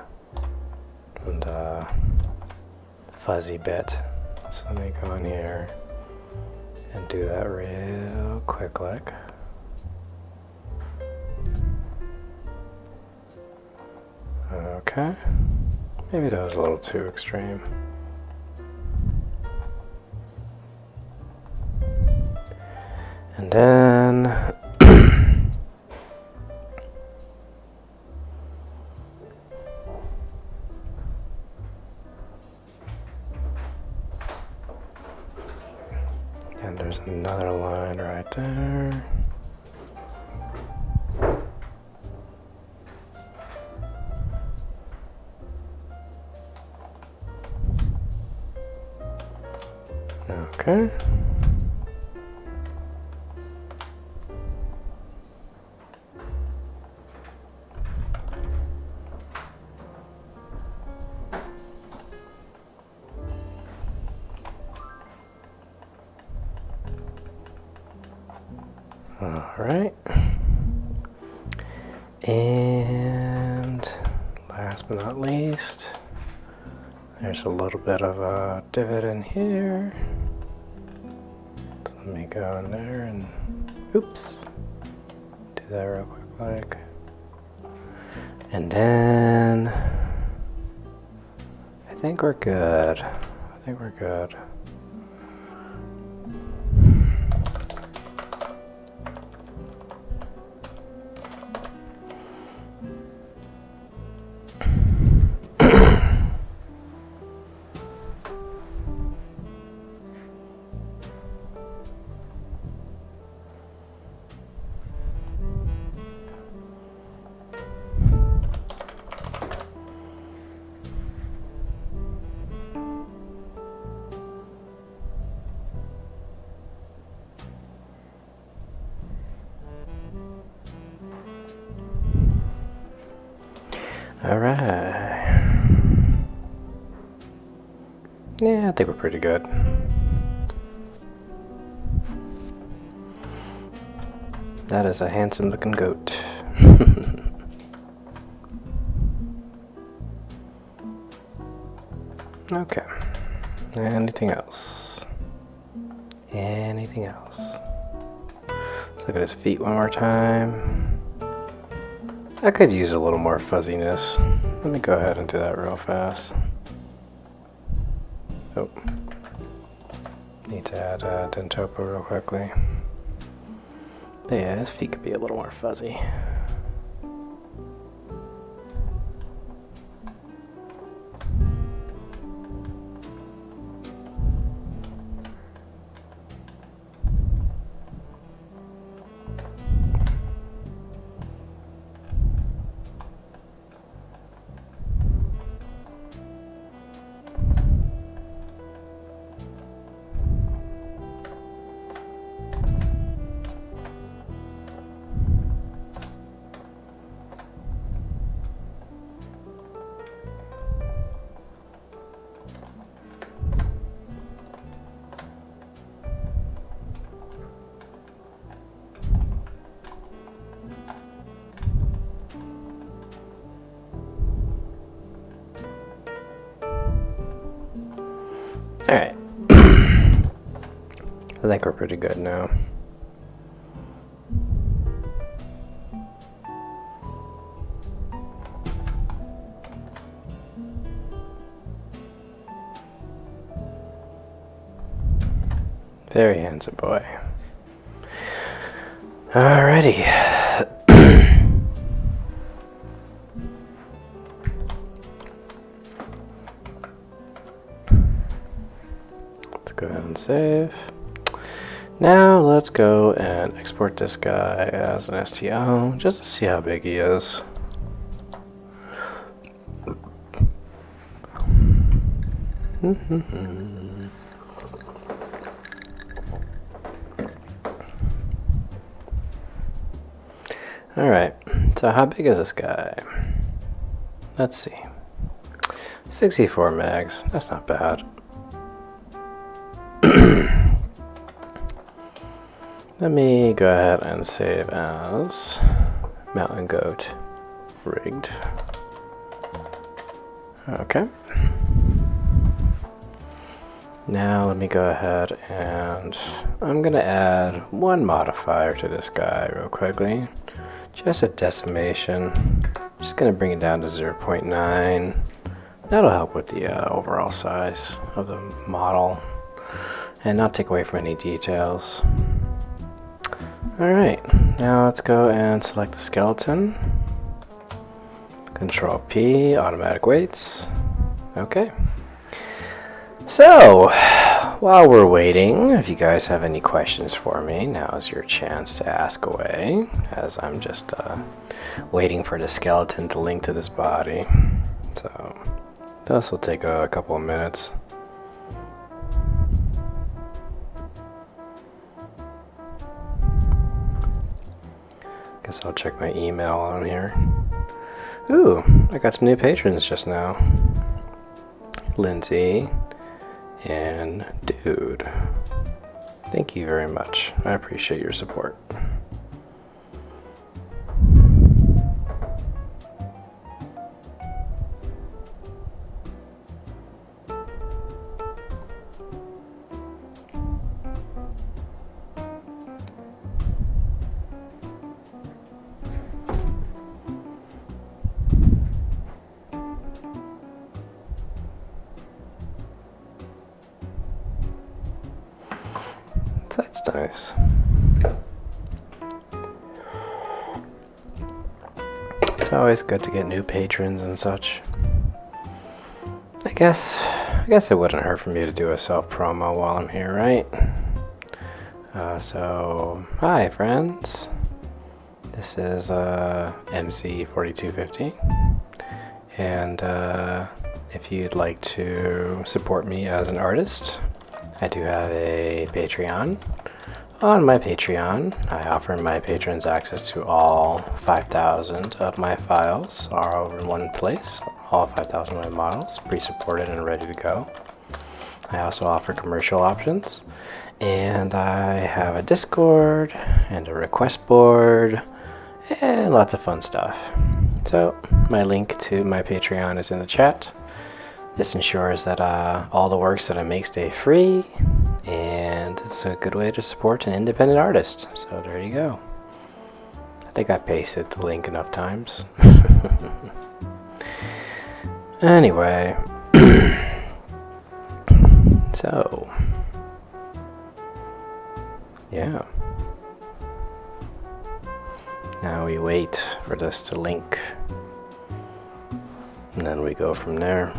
Speaker 1: fuzzy bit. So let me go in here and do that real quick like. Okay, maybe that was a little too extreme. And then and there's another line right there. Okay. All right. And last but not least, there's a little bit of a divot in here. So let me go in there and, oops, do that real quick, like. And then, I think we're good. I think we're good. All right. Yeah, I think we're pretty good. That is a handsome looking goat. Okay. Anything else? Anything else? Let's look at his feet one more time. I could use a little more fuzziness. Let me go ahead and do that real fast. Oh. Need to add Dentopo real quickly. But yeah, his feet could be a little more fuzzy. Alright. I think we're pretty good now. Very handsome boy. Alrighty. Go ahead and save. Now let's go and export this guy as an STL just to see how big he is. Alright, so how big is this guy? Let's see. 64 megs, that's not bad. Let me go ahead and save as Mountain Goat rigged. Okay. Now let me go ahead and I'm gonna add one modifier to this guy real quickly. Just a decimation. Just gonna bring it down to 0.9. That'll help with the overall size of the model and not take away from any details. Alright, now let's go and select the skeleton. Control P, automatic weights. Okay. So, while we're waiting, if you guys have any questions for me, now is your chance to ask away, as I'm just waiting for the skeleton to link to this body. So, this will take a couple of minutes. Guess I'll check my email on here. Ooh, I got some new patrons just now. Lindsay and Dude. Thank you very much. I appreciate your support. That's nice. It's always good to get new patrons and such. I guess it wouldn't hurt for me to do a self-promo while I'm here, right? So, hi friends. This is MC4250. And if you'd like to support me as an artist, I do have a Patreon. On my Patreon, I offer my patrons access to all 5,000 of my files are over in one place. All 5,000 of my models, pre-supported and ready to go. I also offer commercial options, and I have a Discord and a request board and lots of fun stuff. So my link to my Patreon is in the chat. This ensures that all the works that I make stay free, and it's a good way to support an independent artist. So there you go. I think I pasted the link enough times. Anyway, so yeah. Now we wait for this to link, and then we go from there.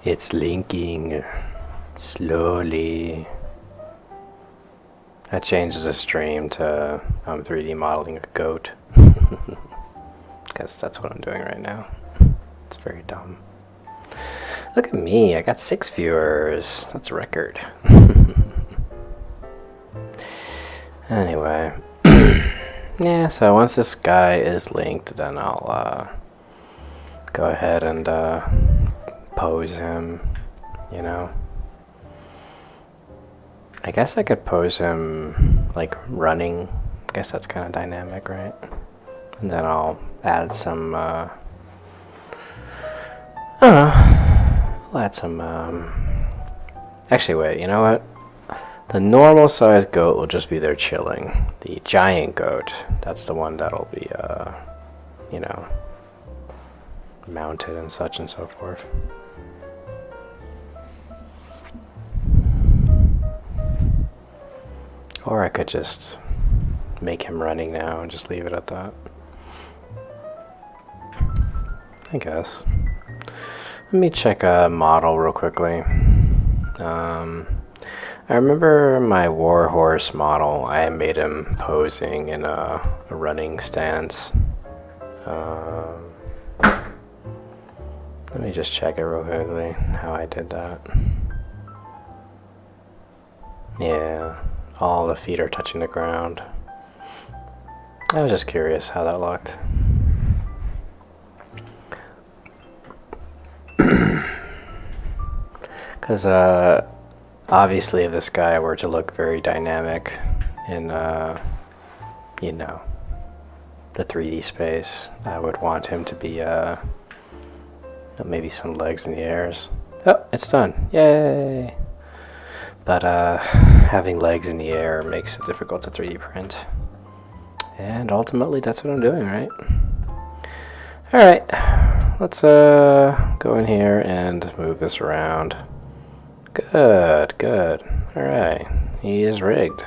Speaker 1: It's linking slowly. I changed the stream to 3D modeling a goat. Because that's what I'm doing right now. It's very dumb. Look at me, I got 6 viewers. That's a record. Anyway. Yeah, so once this guy is linked, then I'll go ahead and pose him, you know. I guess I could pose him like running. I guess that's kind of dynamic, right? And then I'll add some, I don't know, I'll add some, actually wait, you know what? The normal sized goat will just be there chilling. The giant goat, that's the one that'll be, you know, mounted and such and so forth. Or I could just make him running now and just leave it at that. I guess. Let me check a model real quickly. I remember my war horse model, I made him posing in a running stance. Let me just check it real quickly, how I did that. Yeah, all the feet are touching the ground. I was just curious how that looked. Because obviously if this guy were to look very dynamic in, you know, the 3D space, I would want him to be, maybe some legs in the airs. Oh, it's done. Yay! But having legs in the air makes it difficult to 3D print. And ultimately, that's what I'm doing, right? Alright, let's go in here and move this around. Good, good. Alright, he is rigged.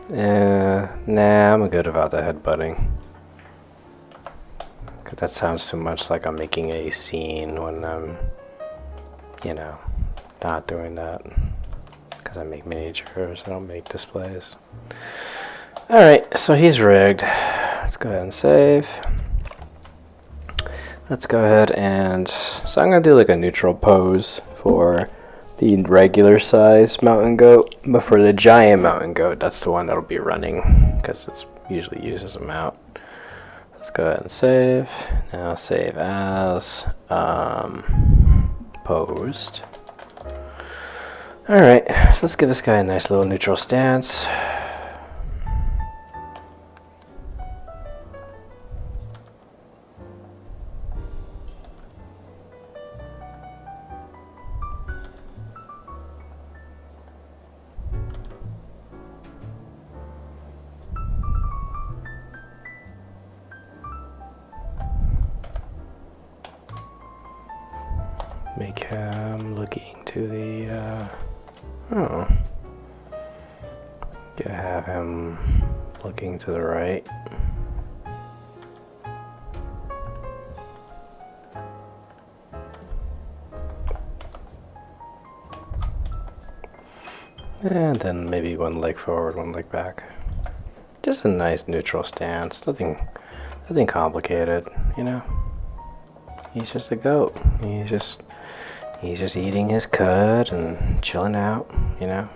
Speaker 1: Nah, I'm good about the headbutting. That sounds too much like I'm making a scene when I'm, you know, not doing that. Because I make miniatures, I don't make displays. Alright, so he's rigged. Let's go ahead and save. Let's go ahead and... So I'm going to do like a neutral pose for the regular size mountain goat. But for the giant mountain goat, that's the one that'll be running. Because it's usually used as a mount. Let's go ahead and save. Now save as posed. Alright, so let's give this guy a nice little neutral stance. Make him looking to the, Gotta have him looking to the right. And then maybe one leg forward, one leg back. Just a nice neutral stance. Nothing complicated, you know. He's just a goat. He's just eating his cud and chilling out, you know.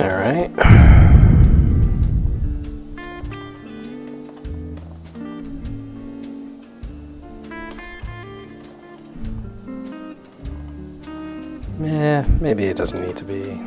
Speaker 1: All right. Yeah, maybe it doesn't need to be.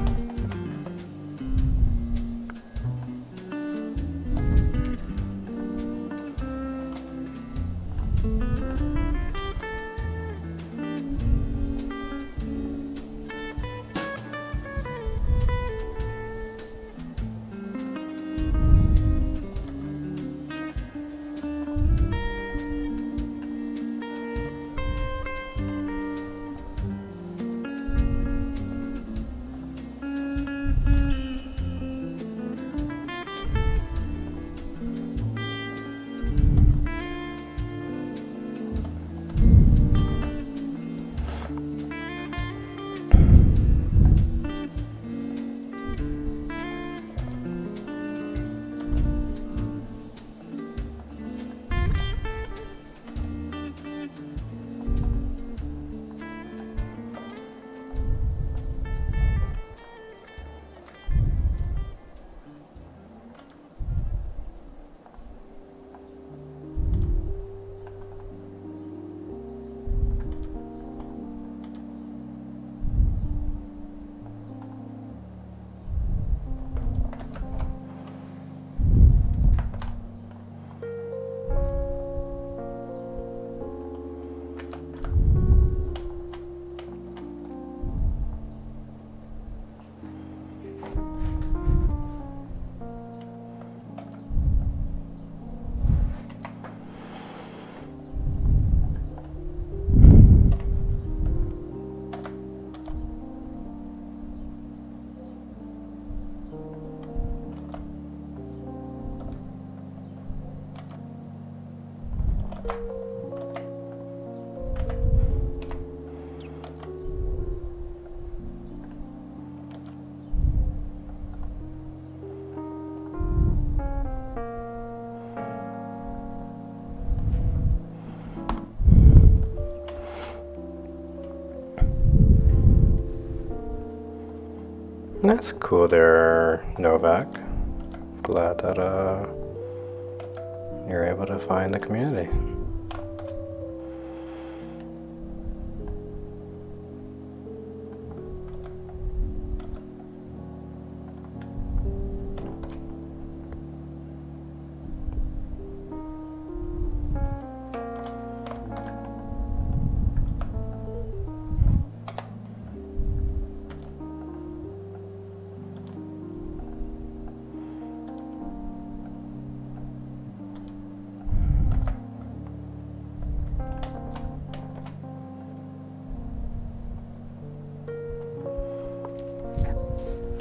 Speaker 1: That's cool there, Novak. Glad that you're able to find the community.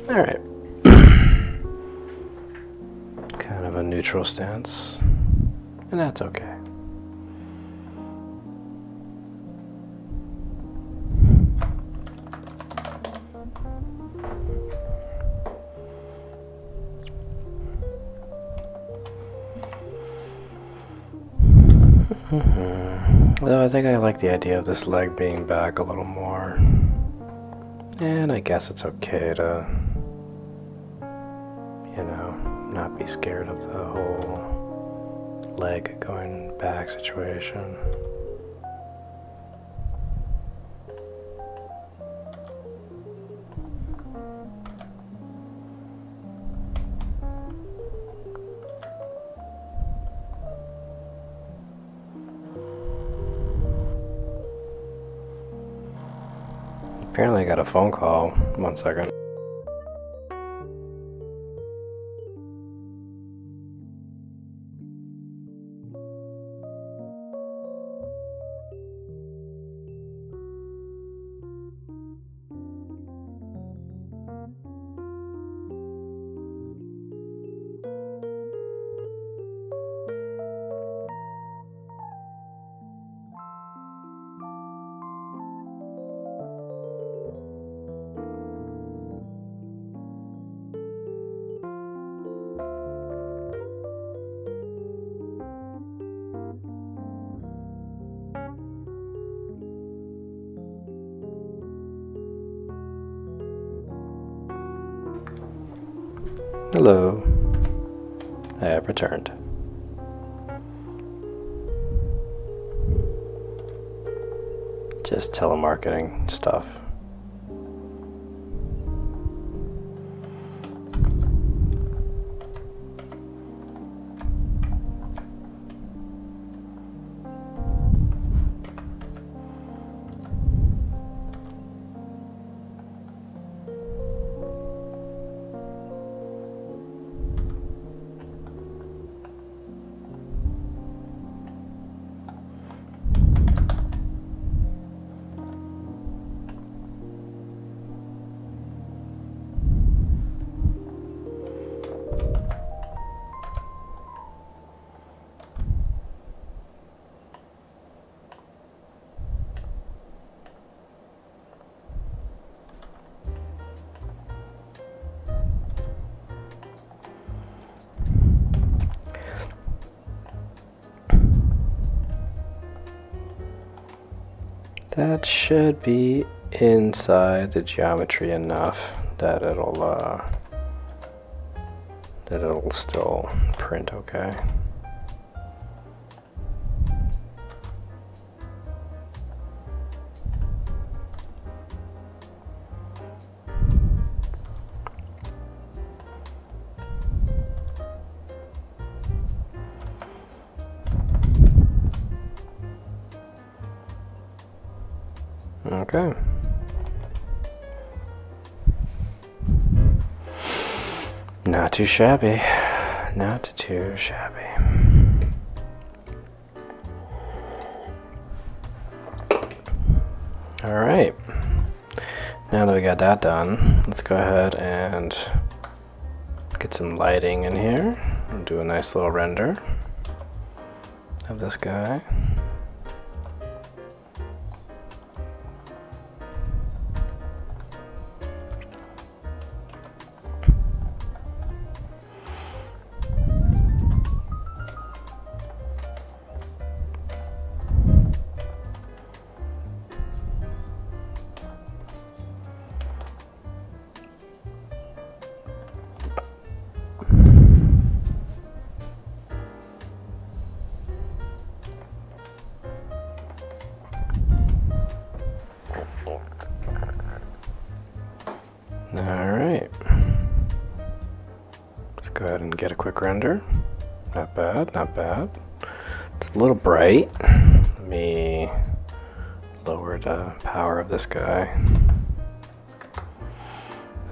Speaker 1: All right. Kind of a neutral stance, and that's okay. Though I think I like the idea of this leg being back a little more. And I guess it's okay to, not be scared of the whole leg going back situation. Apparently I got a phone call. 1 second. Hello. I have returned. Just telemarketing stuff. That should be inside the geometry enough that it'll still print okay. Okay. Not too shabby. Not too shabby. Alright. Now that we got that done, let's go ahead and get some lighting in here and do a nice little render of this guy. Alright. Let's go ahead and get a quick render. Not bad, not bad. It's a little bright. Let me lower the power of this guy.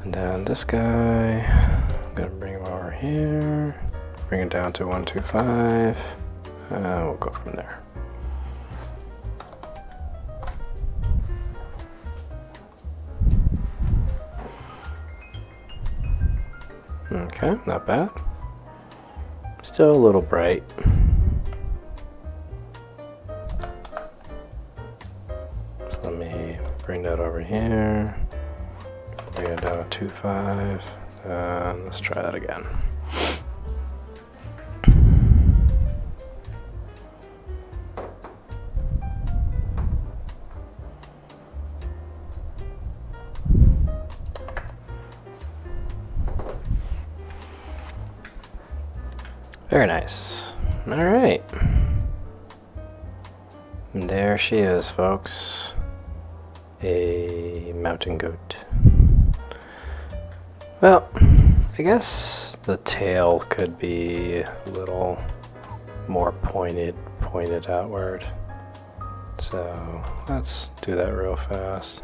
Speaker 1: And then this guy, I'm gonna bring him over here. Bring it down to 125. We'll go from there. Okay, not bad. Still a little bright. So let me bring that over here. Bring it down to 2.5. Let's try that again. Very nice. All right. And there she is, folks. A mountain goat. Well, I guess the tail could be a little more pointed outward. So let's do that real fast.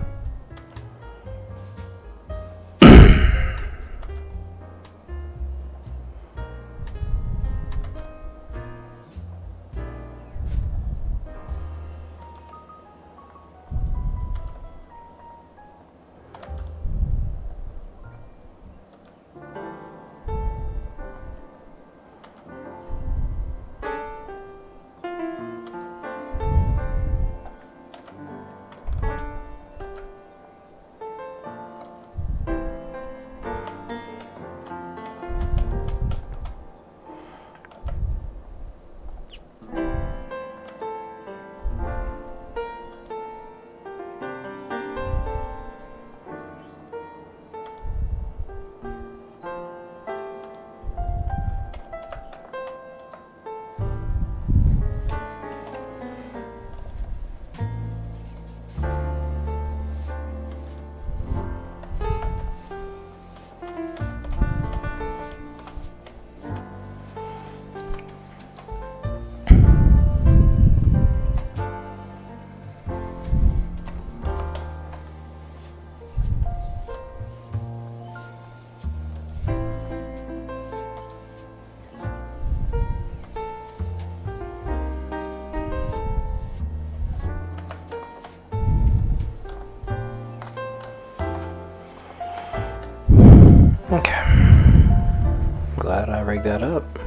Speaker 1: drag that up.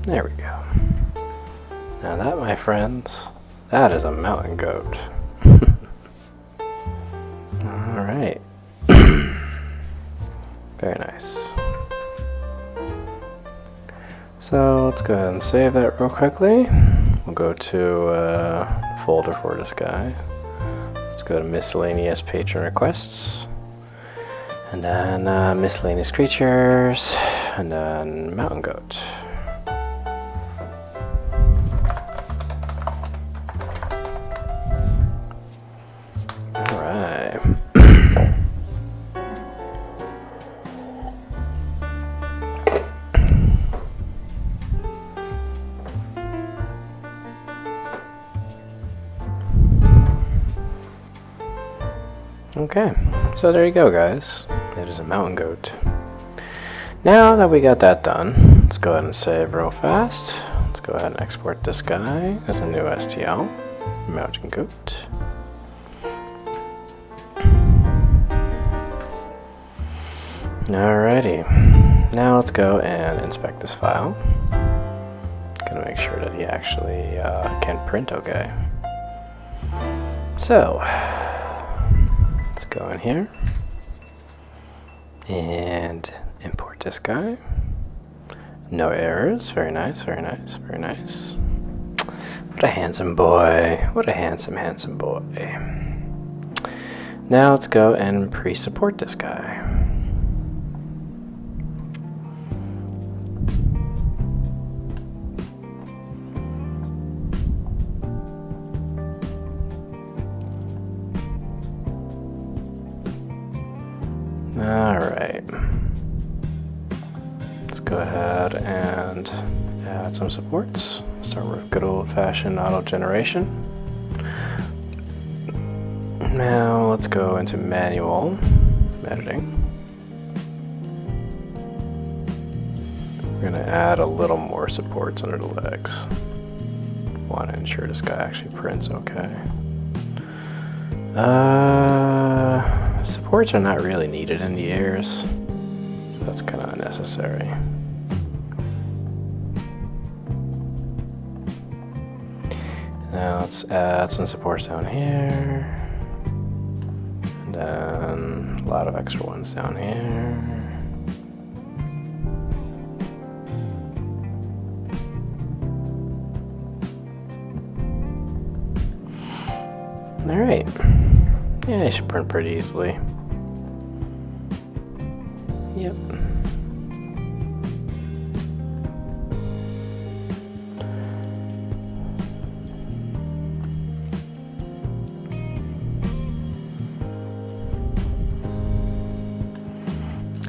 Speaker 1: There we go. Now that, my friends, that is a mountain goat. Alright. Very nice. So let's go ahead and save that real quickly. We'll go to folder for this guy. Let's go to miscellaneous patron requests. And then miscellaneous creatures. And then mountain goat. Alright. Okay, so there you go, guys. It is a mountain goat. Now that we got that done, let's go ahead and save real fast. Let's go ahead and export this guy as a new STL, mountain goat. Alrighty, now let's go and inspect this file. Gonna make sure that he actually can print okay. So, let's go in here and import this guy. No errors, very nice, very nice, very nice. What a handsome boy, what a handsome, handsome boy. Now let's go and pre-support this guy. Alright, let's go ahead and add some supports. Start with good old-fashioned auto generation. Now let's go into manual editing. We're going to add a little more supports under the legs. Want to ensure this guy actually prints okay. Supports are not really needed in the ears, so that's kind of unnecessary. Now let's add some supports down here, and then a lot of extra ones down here. Alright. Yeah, it should print pretty easily. Yep.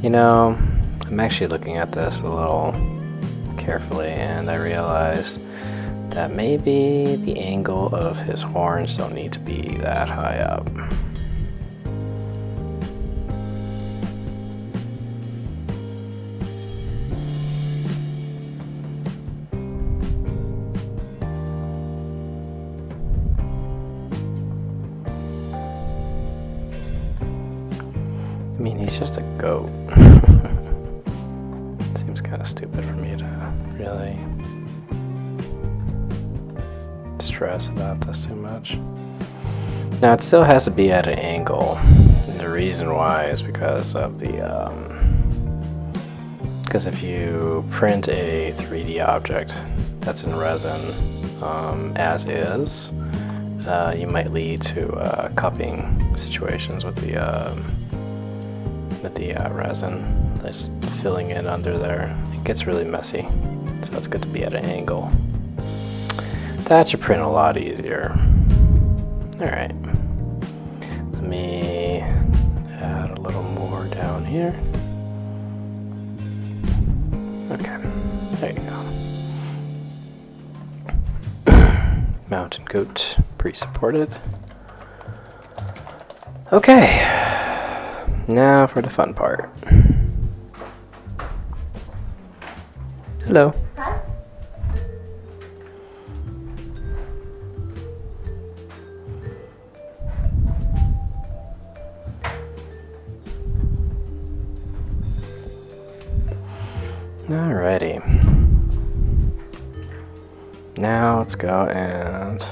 Speaker 1: You know, I'm actually looking at this a little carefully, and I realize that maybe the angle of his horns don't need to be that high up. I mean, he's just a goat. Seems kind of stupid for me to really stress about this too much. Now, it still has to be at an angle, and the reason why is because of the because if you print a 3D object that's in resin as is, you might lead to cupping situations with the resin, just filling in under there. It gets really messy, so it's good to be at an angle. That should print a lot easier. Alright, let me add a little more down here. Okay, there you go. Mountain goat pre-supported. Okay, now for the fun part. Hello.
Speaker 2: Hi.
Speaker 1: Alrighty. Now let's go and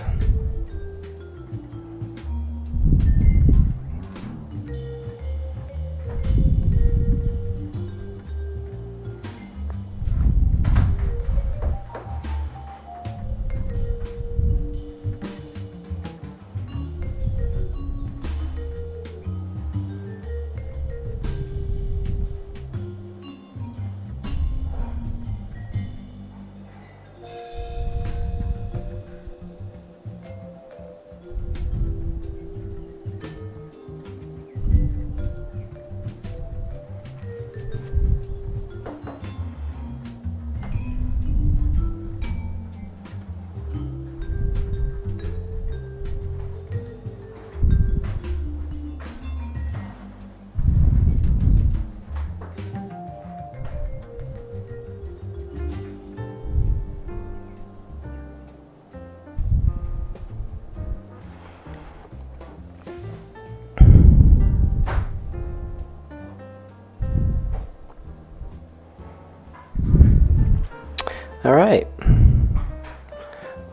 Speaker 1: alright.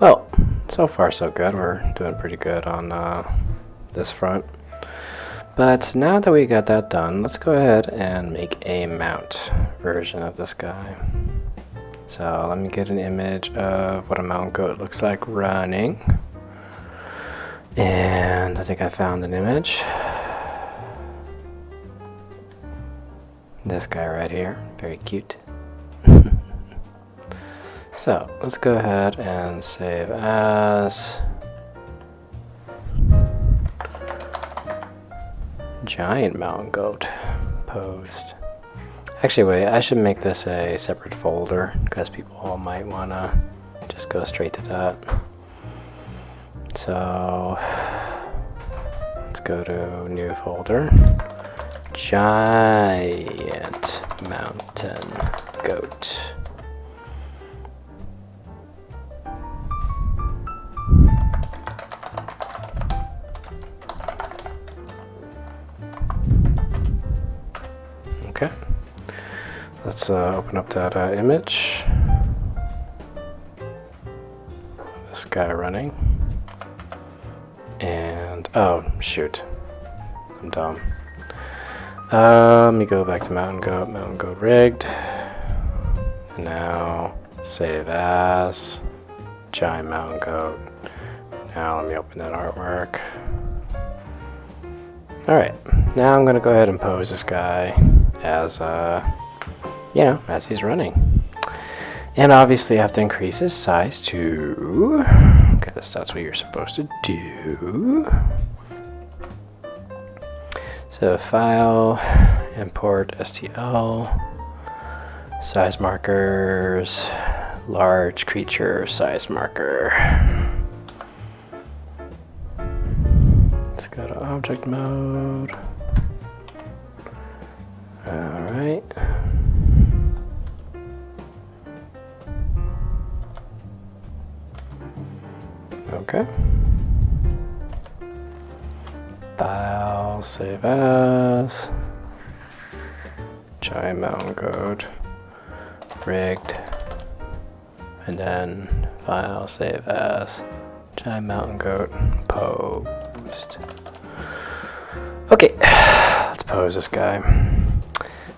Speaker 1: Well, so far so good. We're doing pretty good on this front. But now that we got that done, let's go ahead and make a mount version of this guy. So let me get an image of what a mountain goat looks like running. And I think I found an image. This guy right here, very cute. So let's go ahead and save as giant mountain goat posed. Actually, wait, I should make this a separate folder because people might want to just go straight to that. So let's go to new folder, giant mountain goat. Okay, let's open up that image. This guy running. And, oh, shoot. I'm dumb. Let me go back to mountain goat rigged. And now, save as giant mountain goat. Now let me open that artwork. Alright, now I'm gonna go ahead and pose this guy as, you know, as he's running. And obviously I have to increase his size to, because that's what you're supposed to do. So file, import stl, size markers, large creature size marker. Let's go to object mode. Alright. Okay. File, save as, giant mountain goat, rigged, and then file, save as, giant mountain goat, posed. Okay, let's pose this guy.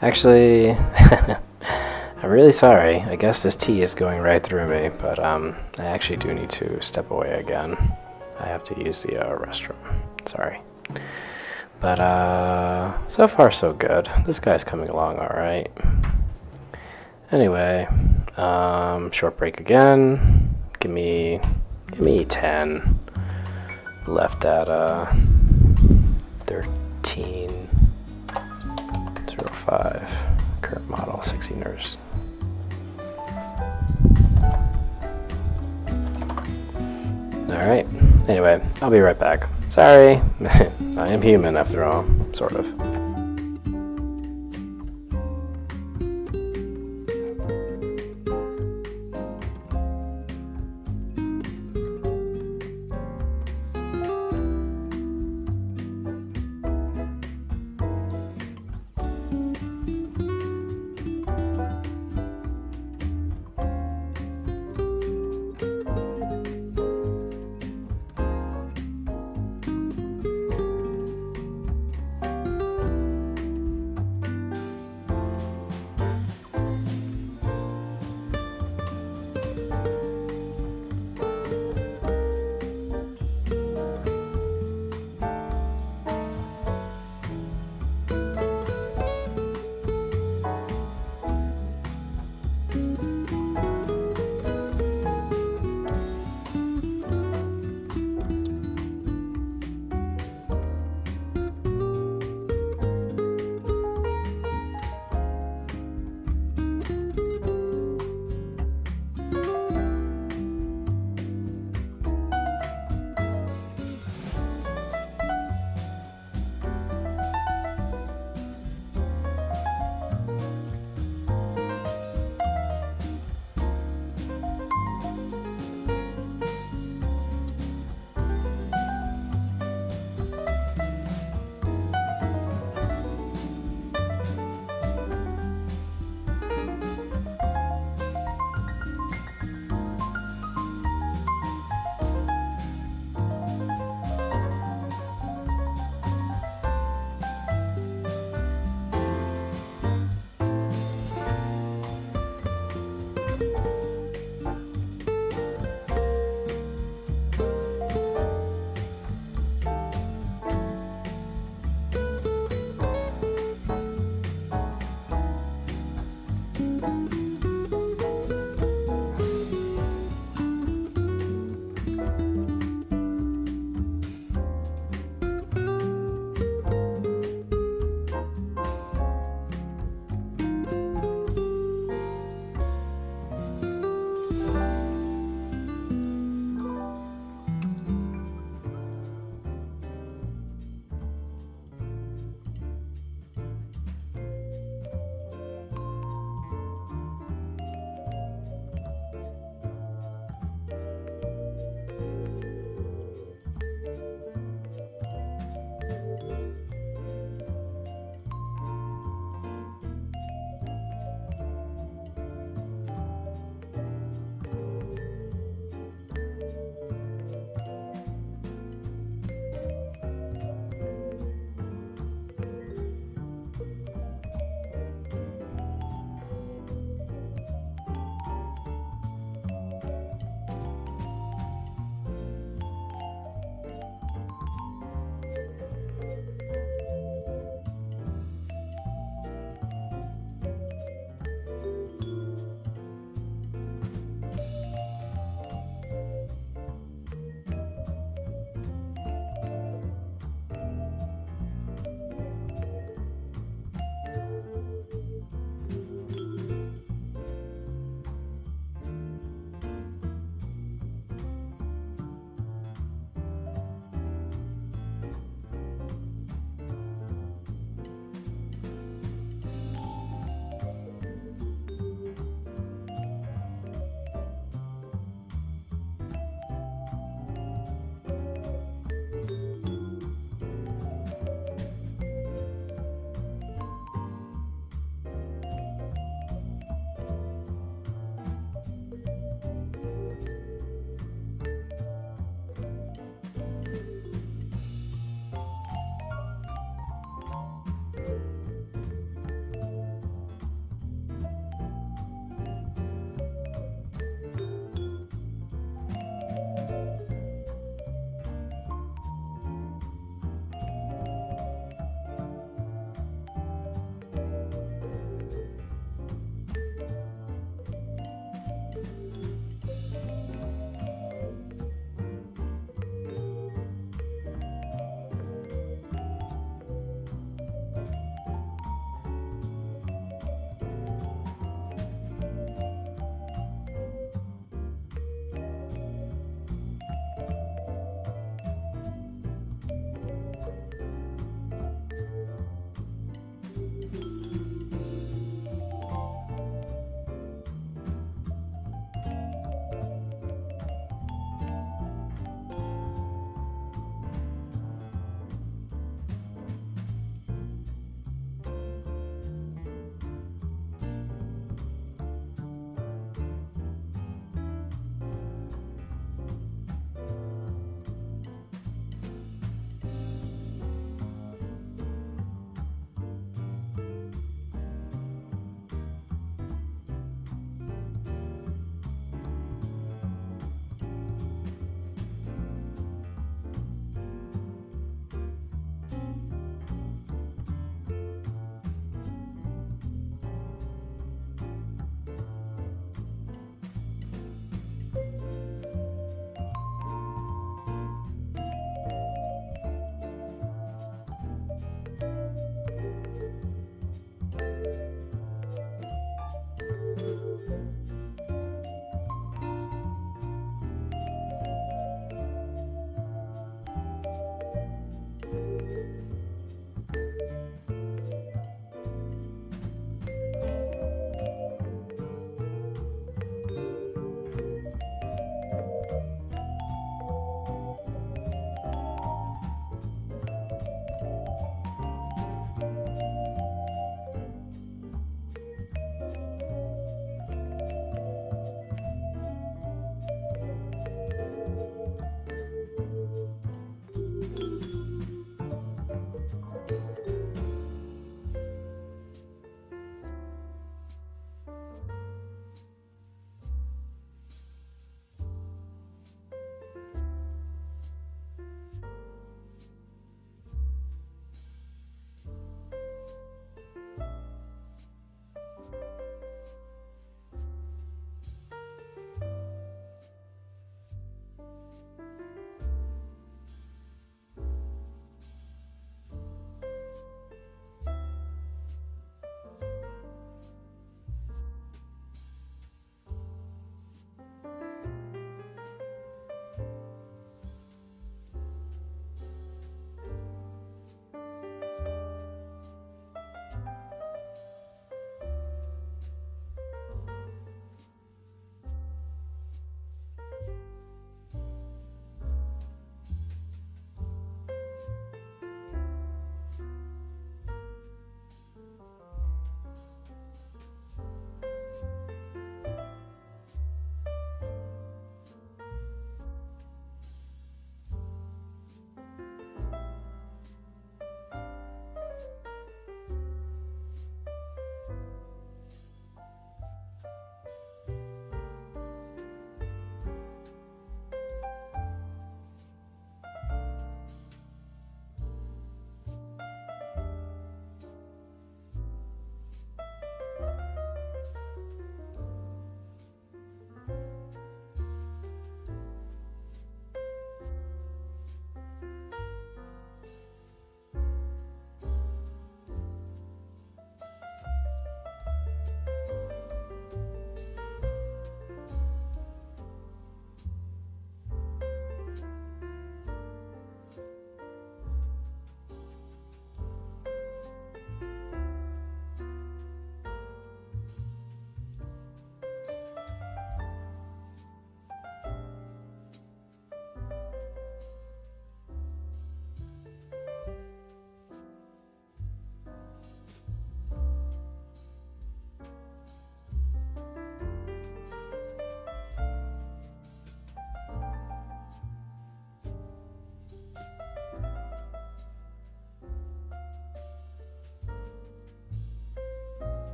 Speaker 1: Actually, I'm really sorry. I guess this tea is going right through me, but I actually do need to step away again. I have to use the restroom. Sorry. But so far so good. This guy's coming along all right. Anyway, short break again. Give me 10. Left at 13.05. Current model 60 nurse. Alright, anyway, I'll be right back. Sorry, I am human after all, sort of.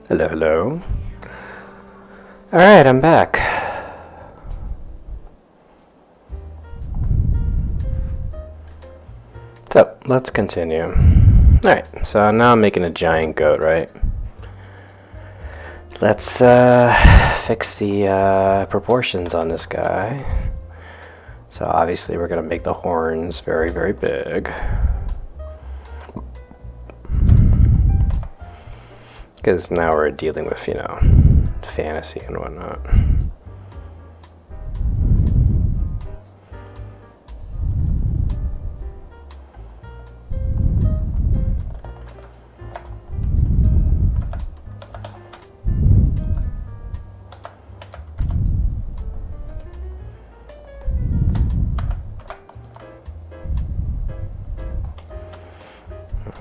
Speaker 1: Hello, hello. Alright, I'm back. So, let's continue. Alright, so now I'm making a giant goat, right? Let's fix the proportions on this guy. So obviously we're going to make the horns very, very big. Because now we're dealing with, you know, fantasy and whatnot.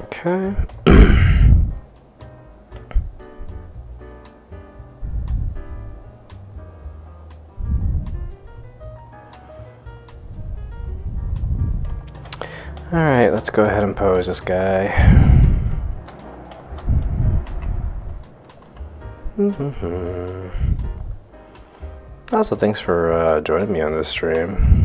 Speaker 1: Okay. Alright, let's go ahead and pose this guy. Also, thanks for joining me on this stream.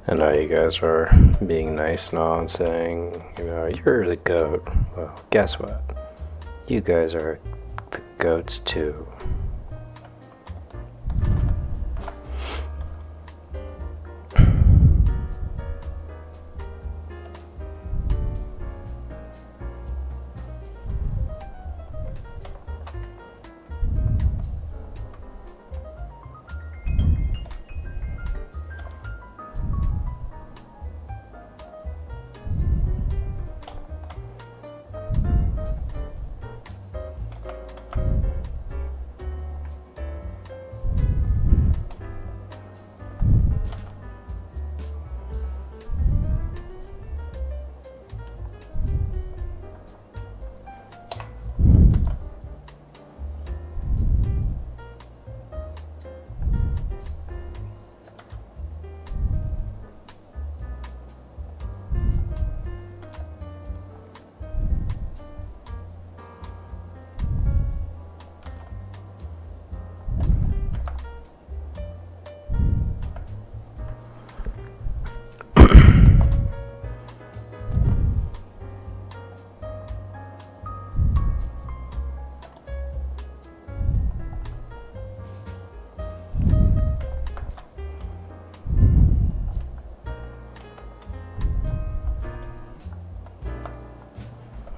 Speaker 1: I know you guys are being nice and all and saying, you know, you're the goat. Well, guess what? You guys are the goats too.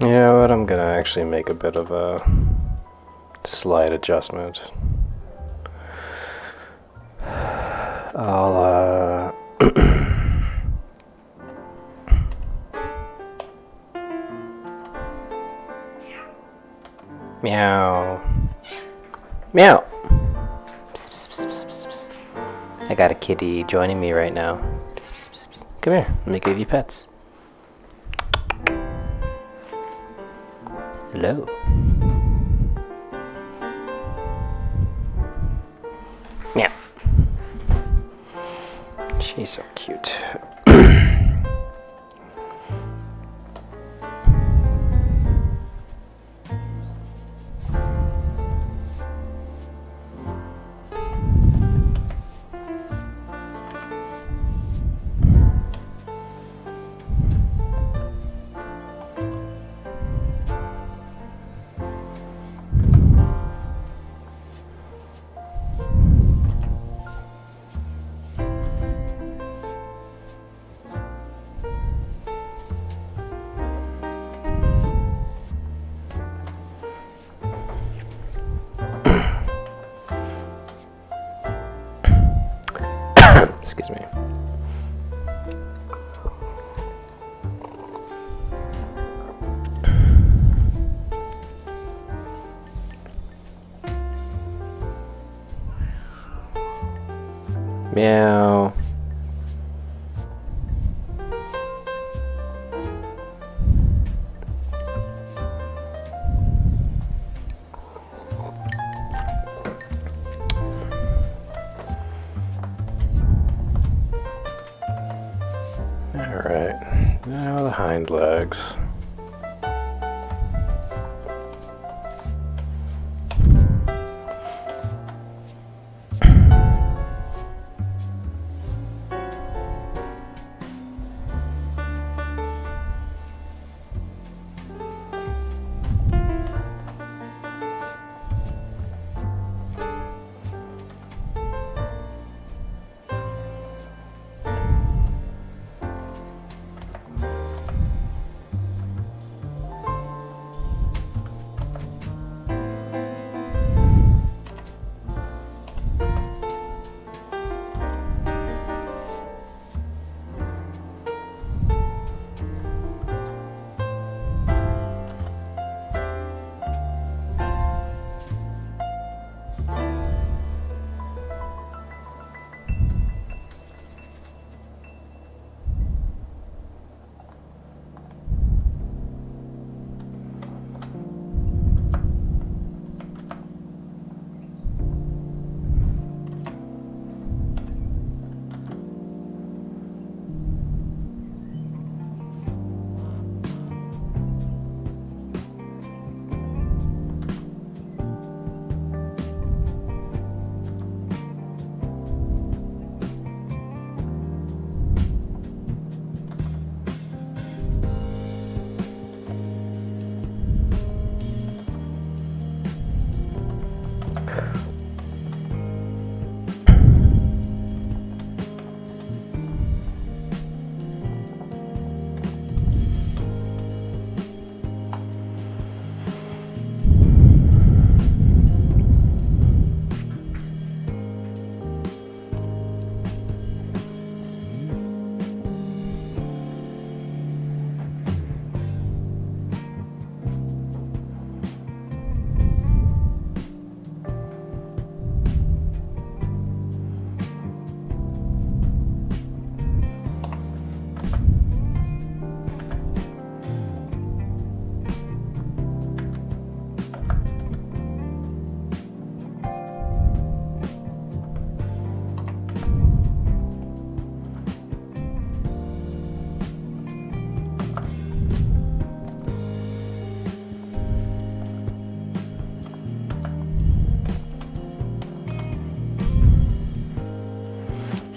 Speaker 1: You know what, I'm gonna actually make a bit of a slight adjustment. I'll meow. Meow. Psst, psst, psst, psst, psst. I got a kitty joining me right now. Psst, psst, psst, psst. Come here, let me give you pets. Hello. Meow. She's so cute. Excuse me. Meow. Alright, now the hind legs.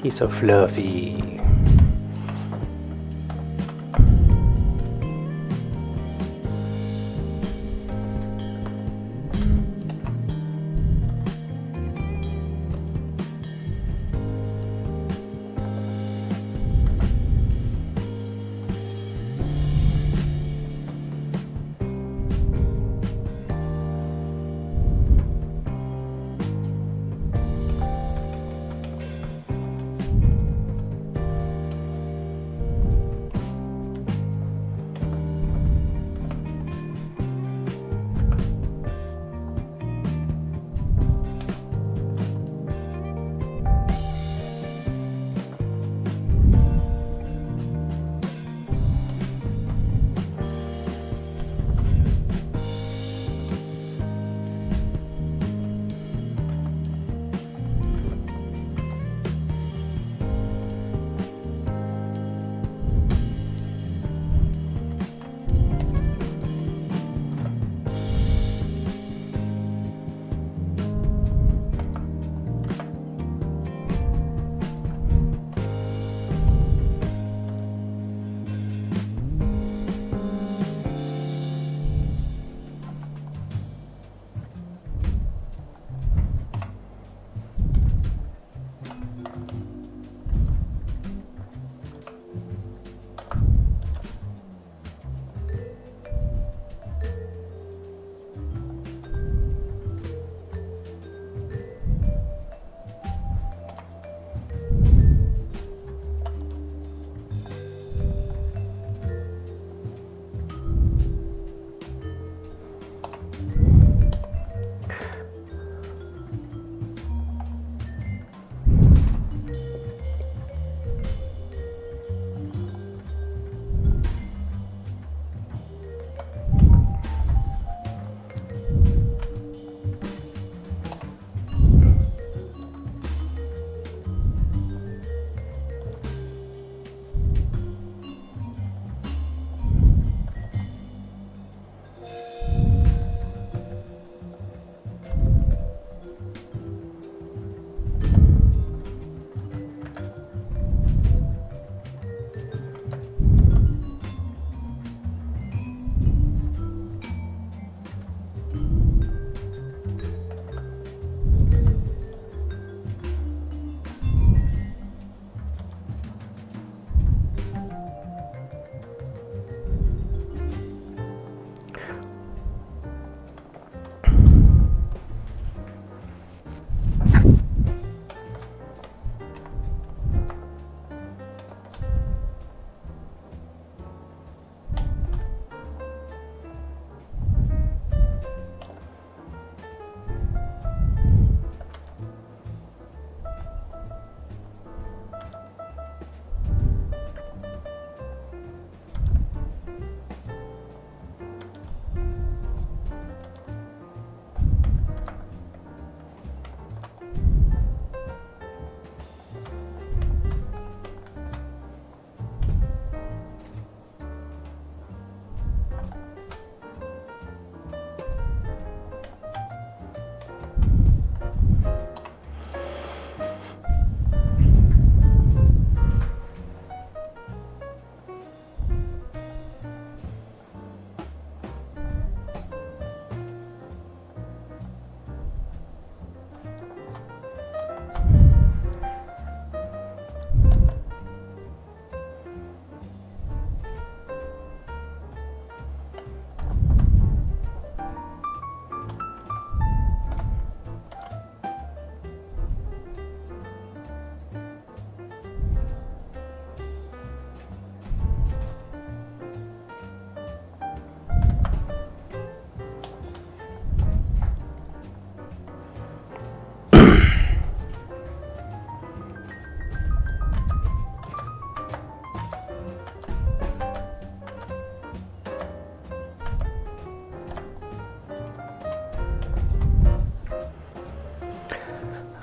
Speaker 1: He's so fluffy.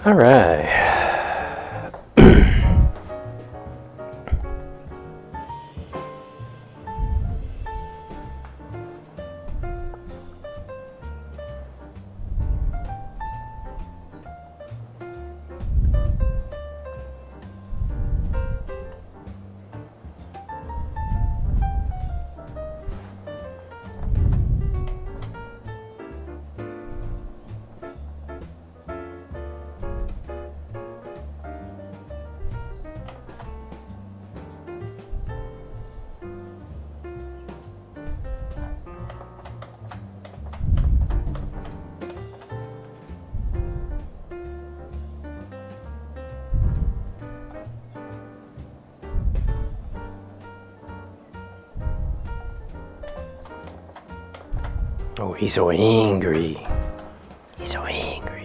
Speaker 1: All right. Oh, he's so angry. He's so angry.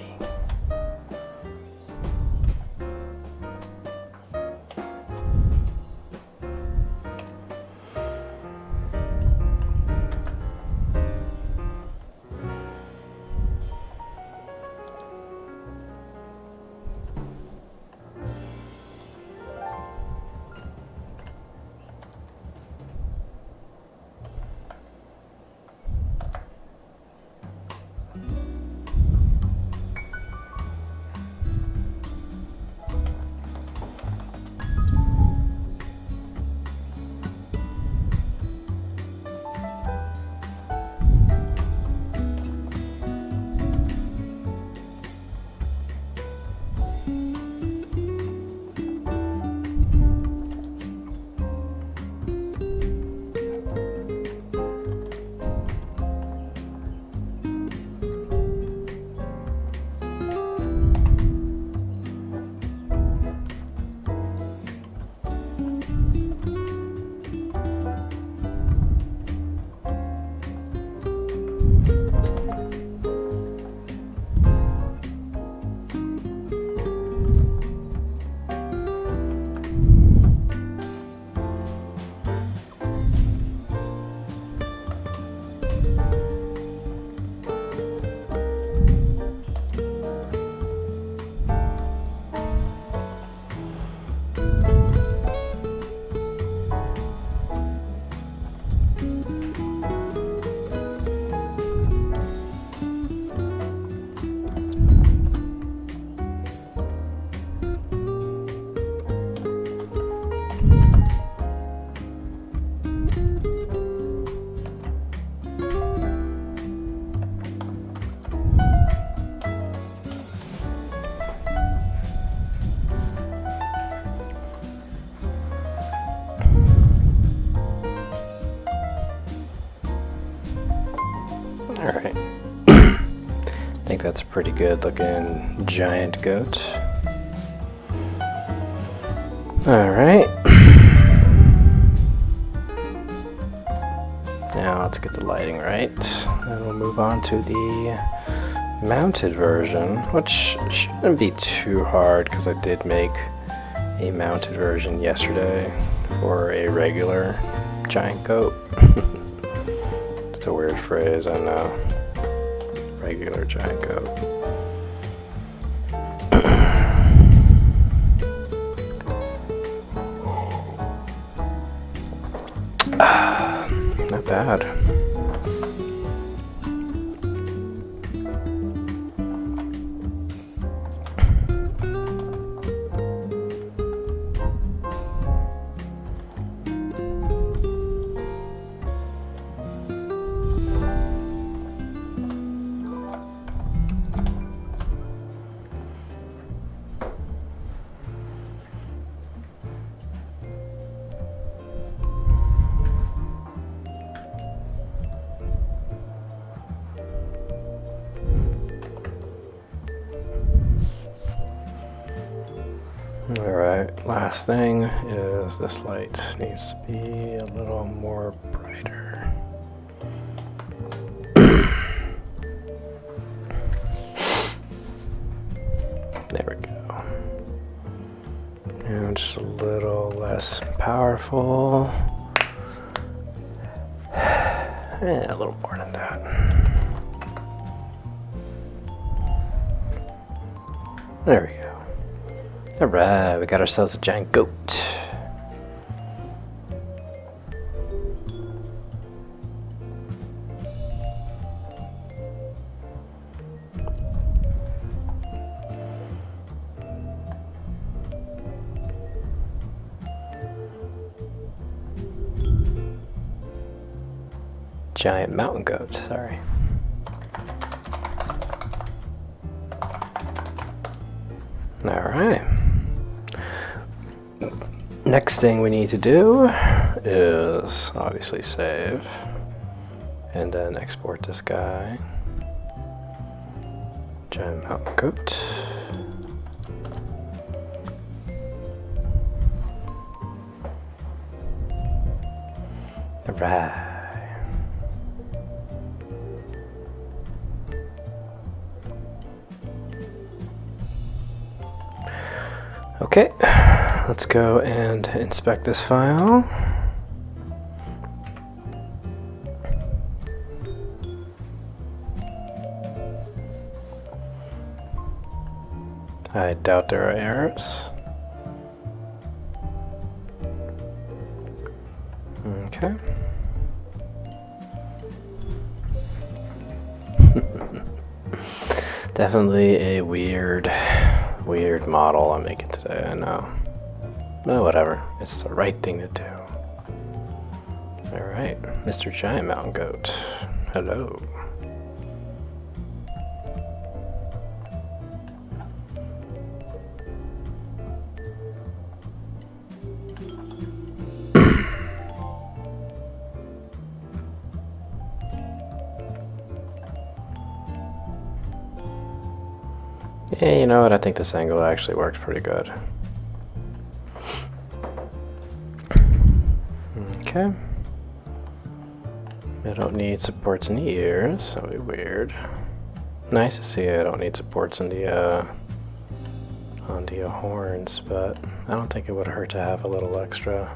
Speaker 1: Alright. I think that's a pretty good looking giant goat. Alright. Now let's get the lighting right. Then we'll move on to the mounted version, which shouldn't be too hard because I did make a mounted version yesterday for a regular giant goat. It's a weird phrase, I know. Regular giant goat. Not bad. Alright, last thing is this light needs to be a little more brighter. There we go. And just a little less powerful. And a little more than that. There we go. Alright, we got ourselves a giant goat. Giant mountain goat, sorry. Alright. Next thing we need to do is obviously save and then export this guy. Giant mountain goat. Alright. Okay, let's go and inspect this file. I doubt there are errors. Okay. Definitely a weird model I'm making today, I know. No, whatever. It's the right thing to do. Alright, Mr. Giant Mountain Goat. Hello. Yeah, you know what? I think this angle actually works pretty good. Okay. I don't need supports in the ears. That'll be weird. Nice to see I don't need supports in the on the horns, but I don't think it would hurt to have a little extra.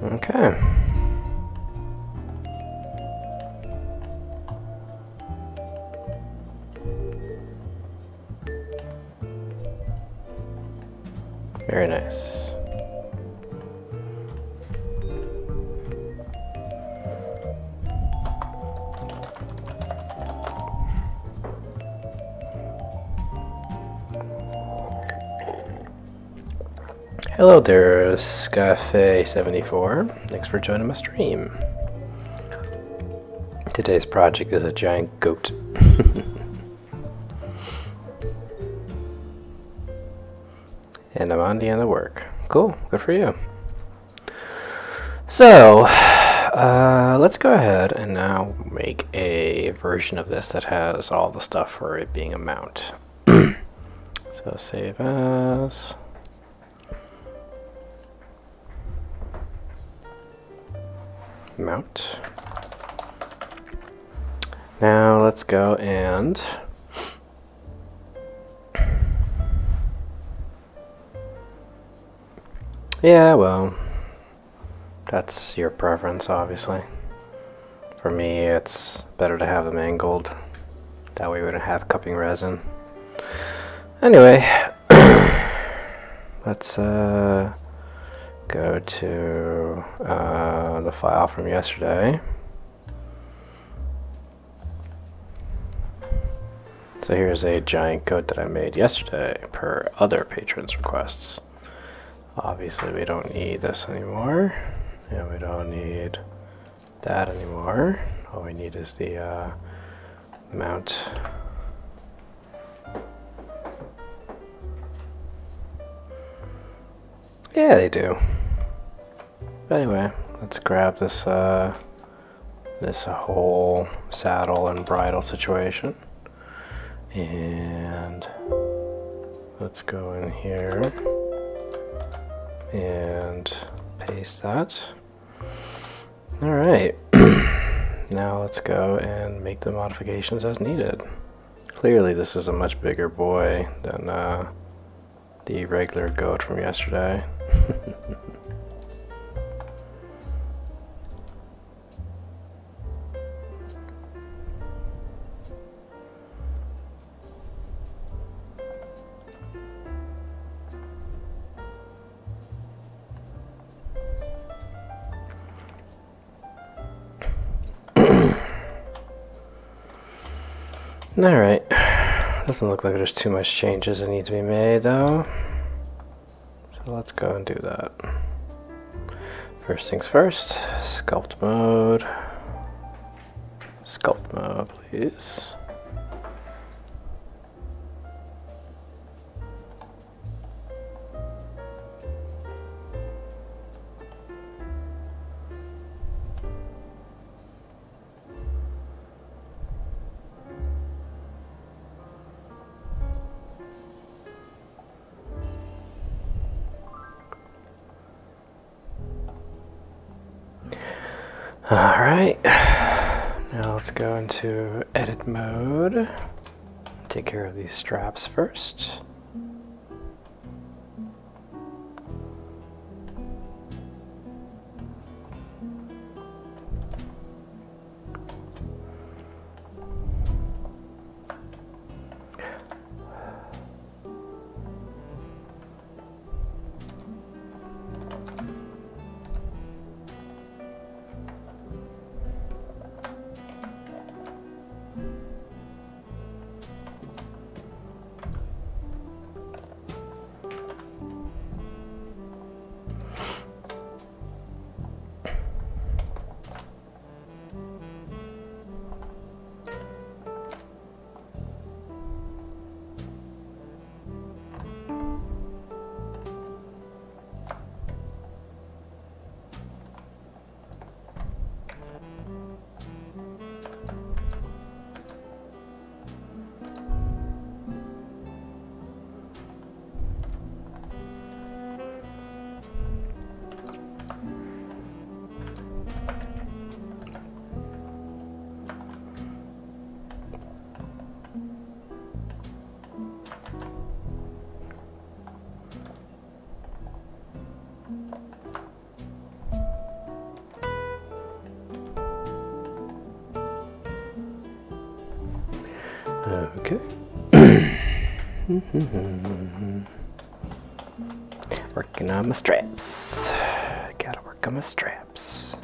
Speaker 1: Okay. Very nice. Hello there, Scafe74. Thanks for joining my stream. Today's project is a giant goat. And I'm on the end of work. Cool, good for you. So, let's go ahead and now make a version of this that has all the stuff for it being a mount. So save as. Mount. Now let's go and yeah, well, that's your preference, obviously. For me, it's better to have them angled. That way we don't have cupping resin. Anyway, let's go to the file from yesterday. So here's a giant goat that I made yesterday per other patrons' requests. Obviously we don't need this anymore, and we don't need that anymore. All we need is the mount. Yeah, they do. But anyway, let's grab this this whole saddle and bridle situation. And let's go in here and paste that. All right. Now let's go and make the modifications as needed. Clearly this is a much bigger boy than the regular goat from yesterday. Alright, doesn't look like there's too much changes that need to be made though, so let's go and do that. First things first, sculpt mode, please. Alright, now let's go into edit mode. Take care of these straps first. Okay. Working on my straps. Gotta work on my straps.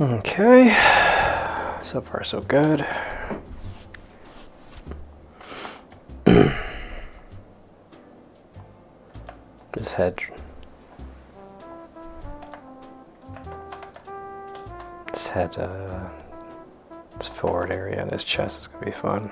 Speaker 1: Okay, so far so good. Just head his forward area and his chest is gonna be fun.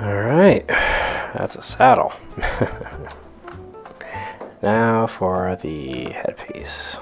Speaker 1: Alright, that's a saddle. Now for the headpiece.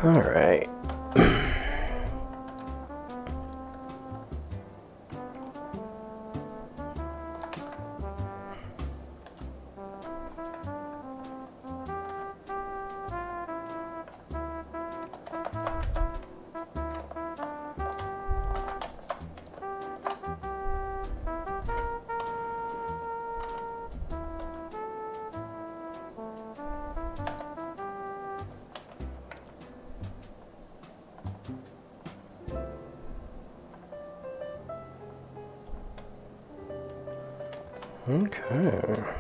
Speaker 1: All right. Okay.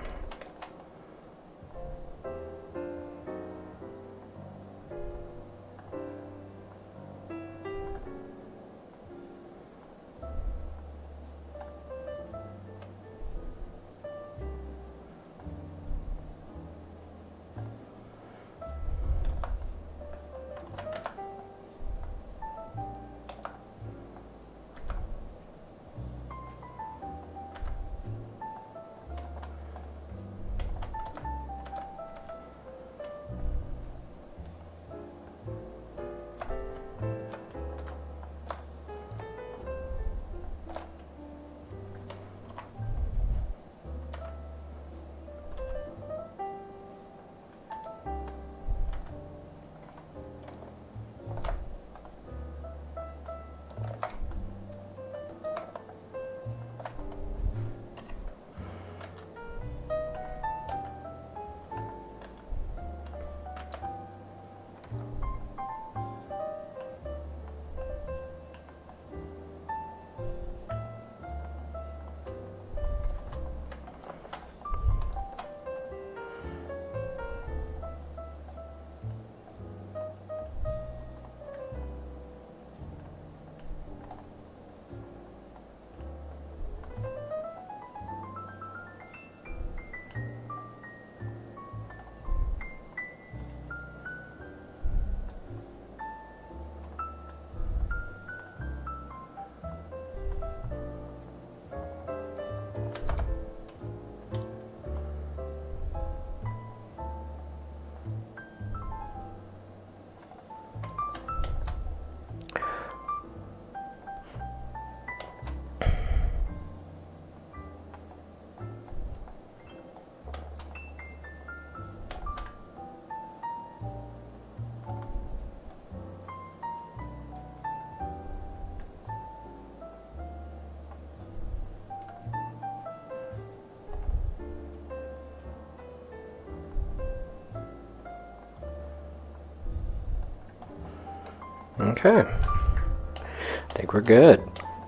Speaker 1: Okay. I think we're good.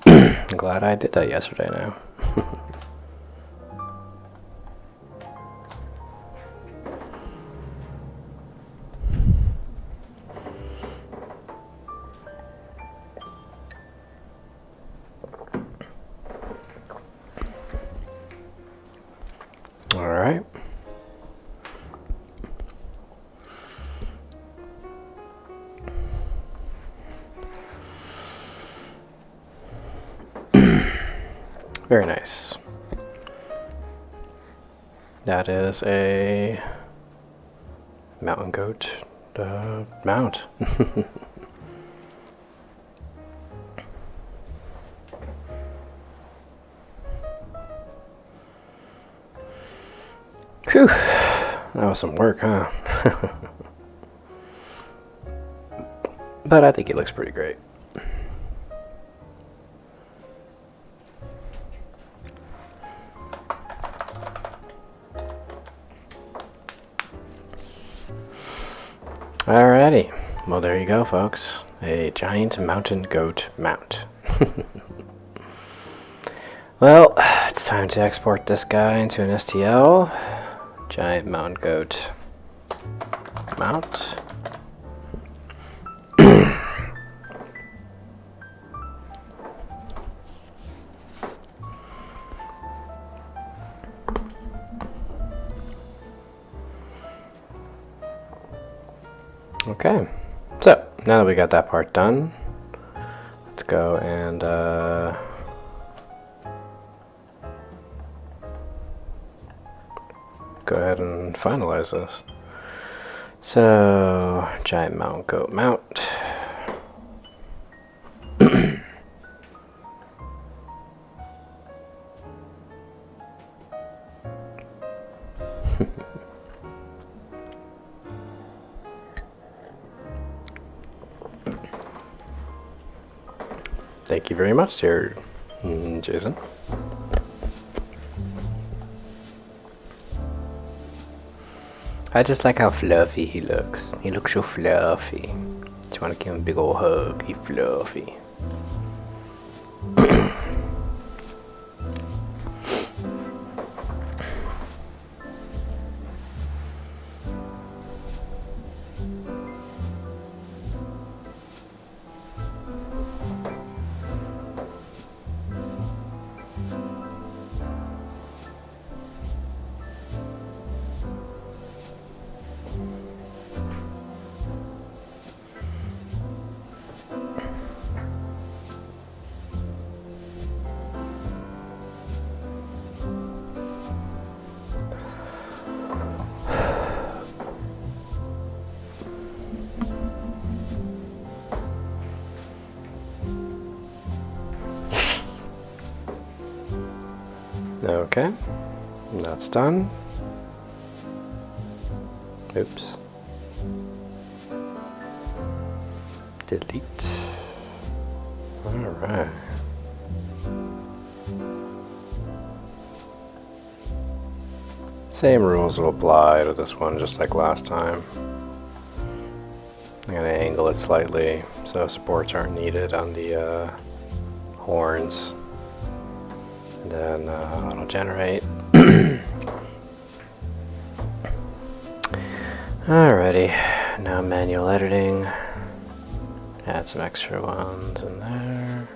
Speaker 1: I'm glad I did that yesterday now. All right. Very nice. That is a mountain goat mount. Whew, that was some work, huh? But I think he looks pretty great. Alrighty, well there you go folks, a giant mountain goat mount. Well, it's time to export this guy into an STL. Giant mountain goat mount. Okay, so now that we got that part done, let's go and go ahead and finalize this. So, giant mountain goat mount. Thank you very much, dear Jason. I just like how fluffy he looks. He looks so fluffy. Just want to give him a big old hug. He's fluffy. Okay, that's done. Oops. Delete. Alright. Same rules will apply to this one just like last time. I'm going to angle it slightly so supports aren't needed on the horns. And then auto generate. Alrighty, now manual editing. Add some extra ones in there.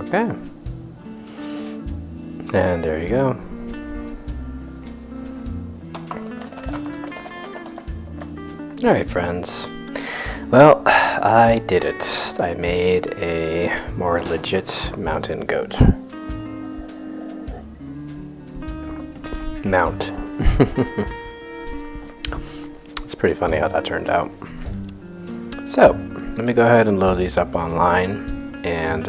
Speaker 1: Okay. And there you go. Alright, friends. Well, I did it. I made a more legit mountain goat. Mount. It's pretty funny how that turned out. So, let me go ahead and load these up online. And,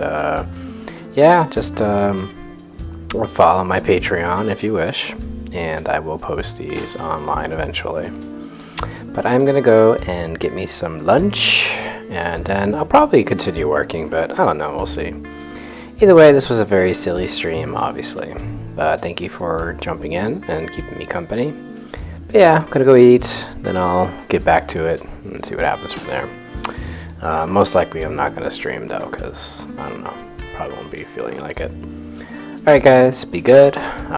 Speaker 1: yeah, just follow my Patreon if you wish. And I will post these online eventually. But I'm gonna go and get me some lunch, and then I'll probably continue working, but I don't know, we'll see. Either way, this was a very silly stream, obviously. But thank you for jumping in and keeping me company. But yeah, I'm gonna go eat, then I'll get back to it and see what happens from there. Most likely I'm not gonna stream though, because I don't know, probably won't be feeling like it. Alright guys, be good.